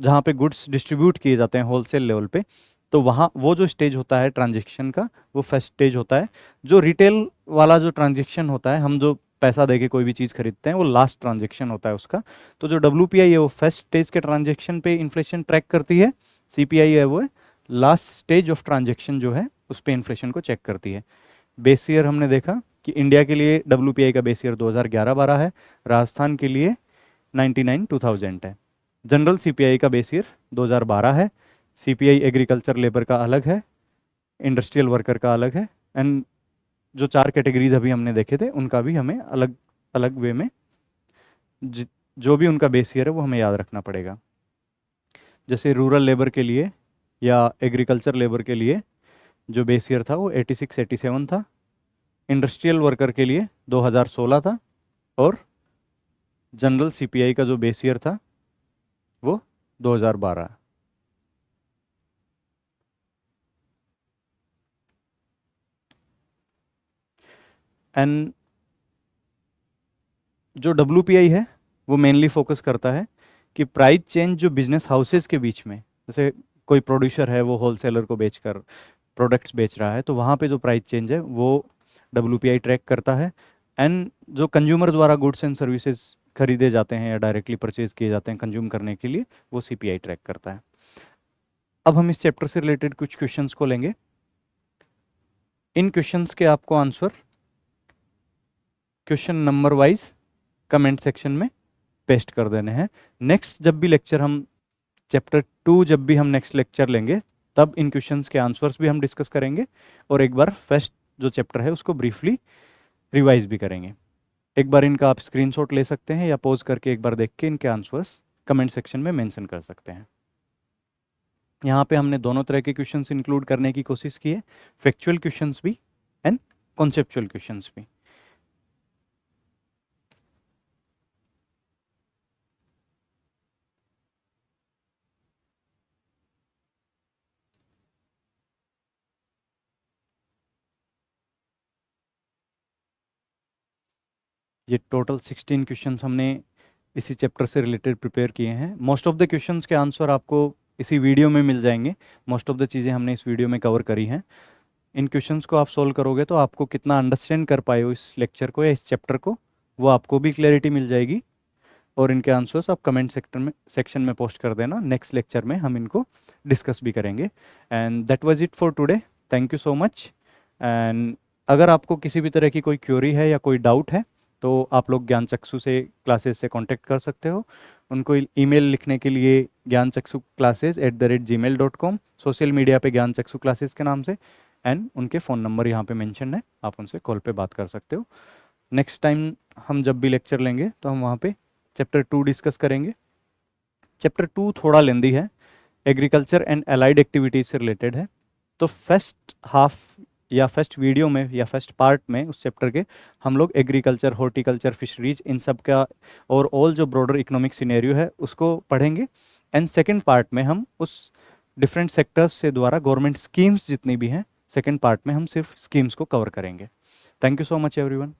जहाँ पे गुड्स डिस्ट्रीब्यूट किए जाते हैं होलसेल लेवल पे, तो वहाँ वो जो स्टेज होता है ट्रांजेक्शन का, वो फर्स्ट स्टेज होता है। जो रिटेल वाला जो ट्रांजेक्शन होता है, हम जो पैसा देके कोई भी चीज़ खरीदते हैं, वो लास्ट ट्रांजेक्शन होता है उसका। तो जो WPI है वो फर्स्ट स्टेज के ट्रांजेक्शन पे इन्फ्लेशन ट्रैक करती है, CPI है वो लास्ट स्टेज ऑफ ट्रांजेक्शन जो है उस पर इन्फ्लेशन को चेक करती है। बेस ईयर हमने देखा कि इंडिया के लिए WPI का बेस ईयर 2011-12 है, राजस्थान के लिए 99-2000 है। जनरल CPI का बेस ईयर 2012 है। CPI एग्रीकल्चर लेबर का अलग है, इंडस्ट्रियल वर्कर का अलग है, एंड जो 4 कैटेगरीज अभी हमने देखे थे उनका भी हमें अलग अलग वे में जो भी उनका बेस ईयर है वो हमें याद रखना पड़ेगा। जैसे रूरल लेबर के लिए या एग्रीकल्चर लेबर के लिए जो बेस ईयर था वो 86-87 था, इंडस्ट्रियल वर्कर के लिए 2016 था, और जनरल CPI का जो बेस ईयर था वो 2012। एंड जो WPI है वो मेनली फोकस करता है कि प्राइस चेंज जो बिजनेस हाउसेस के बीच में, जैसे कोई प्रोड्यूसर है वो होलसेलर को बेचकर प्रोडक्ट्स बेच रहा है, तो वहाँ पे जो प्राइस चेंज है वो WPI ट्रैक करता है। एंड जो कंज्यूमर द्वारा गुड्स एंड सर्विसेज खरीदे जाते हैं या डायरेक्टली परचेज किए जाते हैं कंज्यूम करने के लिए, वो CPI ट्रैक करता है। अब हम इस चैप्टर से रिलेटेड कुछ क्वेश्चंस को लेंगे। इन क्वेश्चंस के आपको answer question number wise comment section में पेस्ट कर देने हैं। नेक्स्ट जब भी लेक्चर हम चैप्टर 2 जब भी हम नेक्स्ट लेक्चर लेंगे, तब इन क्वेश्चंस के आंसर्स भी हम डिस्कस करेंगे, और एक बार फर्स्ट जो चैप्टर है उसको ब्रीफली रिवाइज भी करेंगे। एक बार इनका आप स्क्रीनशॉट ले सकते हैं, या पॉज करके एक बार देख के इनके आंसर्स कमेंट सेक्शन में मेंशन कर सकते हैं। यहाँ पे हमने दोनों तरह के क्वेश्चंस इंक्लूड करने की कोशिश की है, फैक्चुअल क्वेश्चंस भी एंड कॉन्सेप्चुअल क्वेश्चंस भी। ये टोटल 16 क्वेश्चंस हमने इसी चैप्टर से रिलेटेड प्रिपेयर किए हैं। मोस्ट ऑफ द क्वेश्चंस के आंसर आपको इसी वीडियो में मिल जाएंगे। मोस्ट ऑफ द चीज़ें हमने इस वीडियो में कवर करी हैं। इन क्वेश्चंस को आप सोल्व करोगे तो आपको कितना अंडरस्टैंड कर पाए हो इस लेक्चर को या इस चैप्टर को, वो आपको भी क्लैरिटी मिल जाएगी। और इनके आंसर्स आप कमेंट सेक्शन में पोस्ट कर देना। नेक्स्ट लेक्चर में हम इनको डिस्कस भी करेंगे। And that was it for today. Thank you so much. And अगर आपको किसी भी तरह की कोई क्वेरी है या कोई डाउट है, तो आप लोग ज्ञान चक्षु से क्लासेस से कांटेक्ट कर सकते हो। उनको ईमेल लिखने के लिए gyanchakshukclasses@gmail.com, सोशल मीडिया पे ज्ञान चक्षु क्लासेस के नाम से, एंड उनके फ़ोन नंबर यहाँ पे मेंशन है, आप उनसे कॉल पे बात कर सकते हो। नेक्स्ट टाइम हम जब भी लेक्चर लेंगे तो हम वहाँ पे चैप्टर 2 डिस्कस करेंगे। चैप्टर 2 थोड़ा लेंदी है, एग्रीकल्चर एंड अलाइड एक्टिविटीज़ से रिलेटेड है। तो फर्स्ट हाफ या फर्स्ट वीडियो में या फर्स्ट पार्ट में उस चैप्टर के हम लोग एग्रीकल्चर, हॉर्टिकल्चर, फिशरीज, इन सब का और ऑल जो ब्रॉडर इकोनॉमिक सिनेरियो है उसको पढ़ेंगे। एंड सेकंड पार्ट में हम उस डिफरेंट सेक्टर्स से द्वारा गवर्नमेंट स्कीम्स जितनी भी हैं, सेकंड पार्ट में हम सिर्फ स्कीम्स को कवर करेंगे। Thank you so much everyone.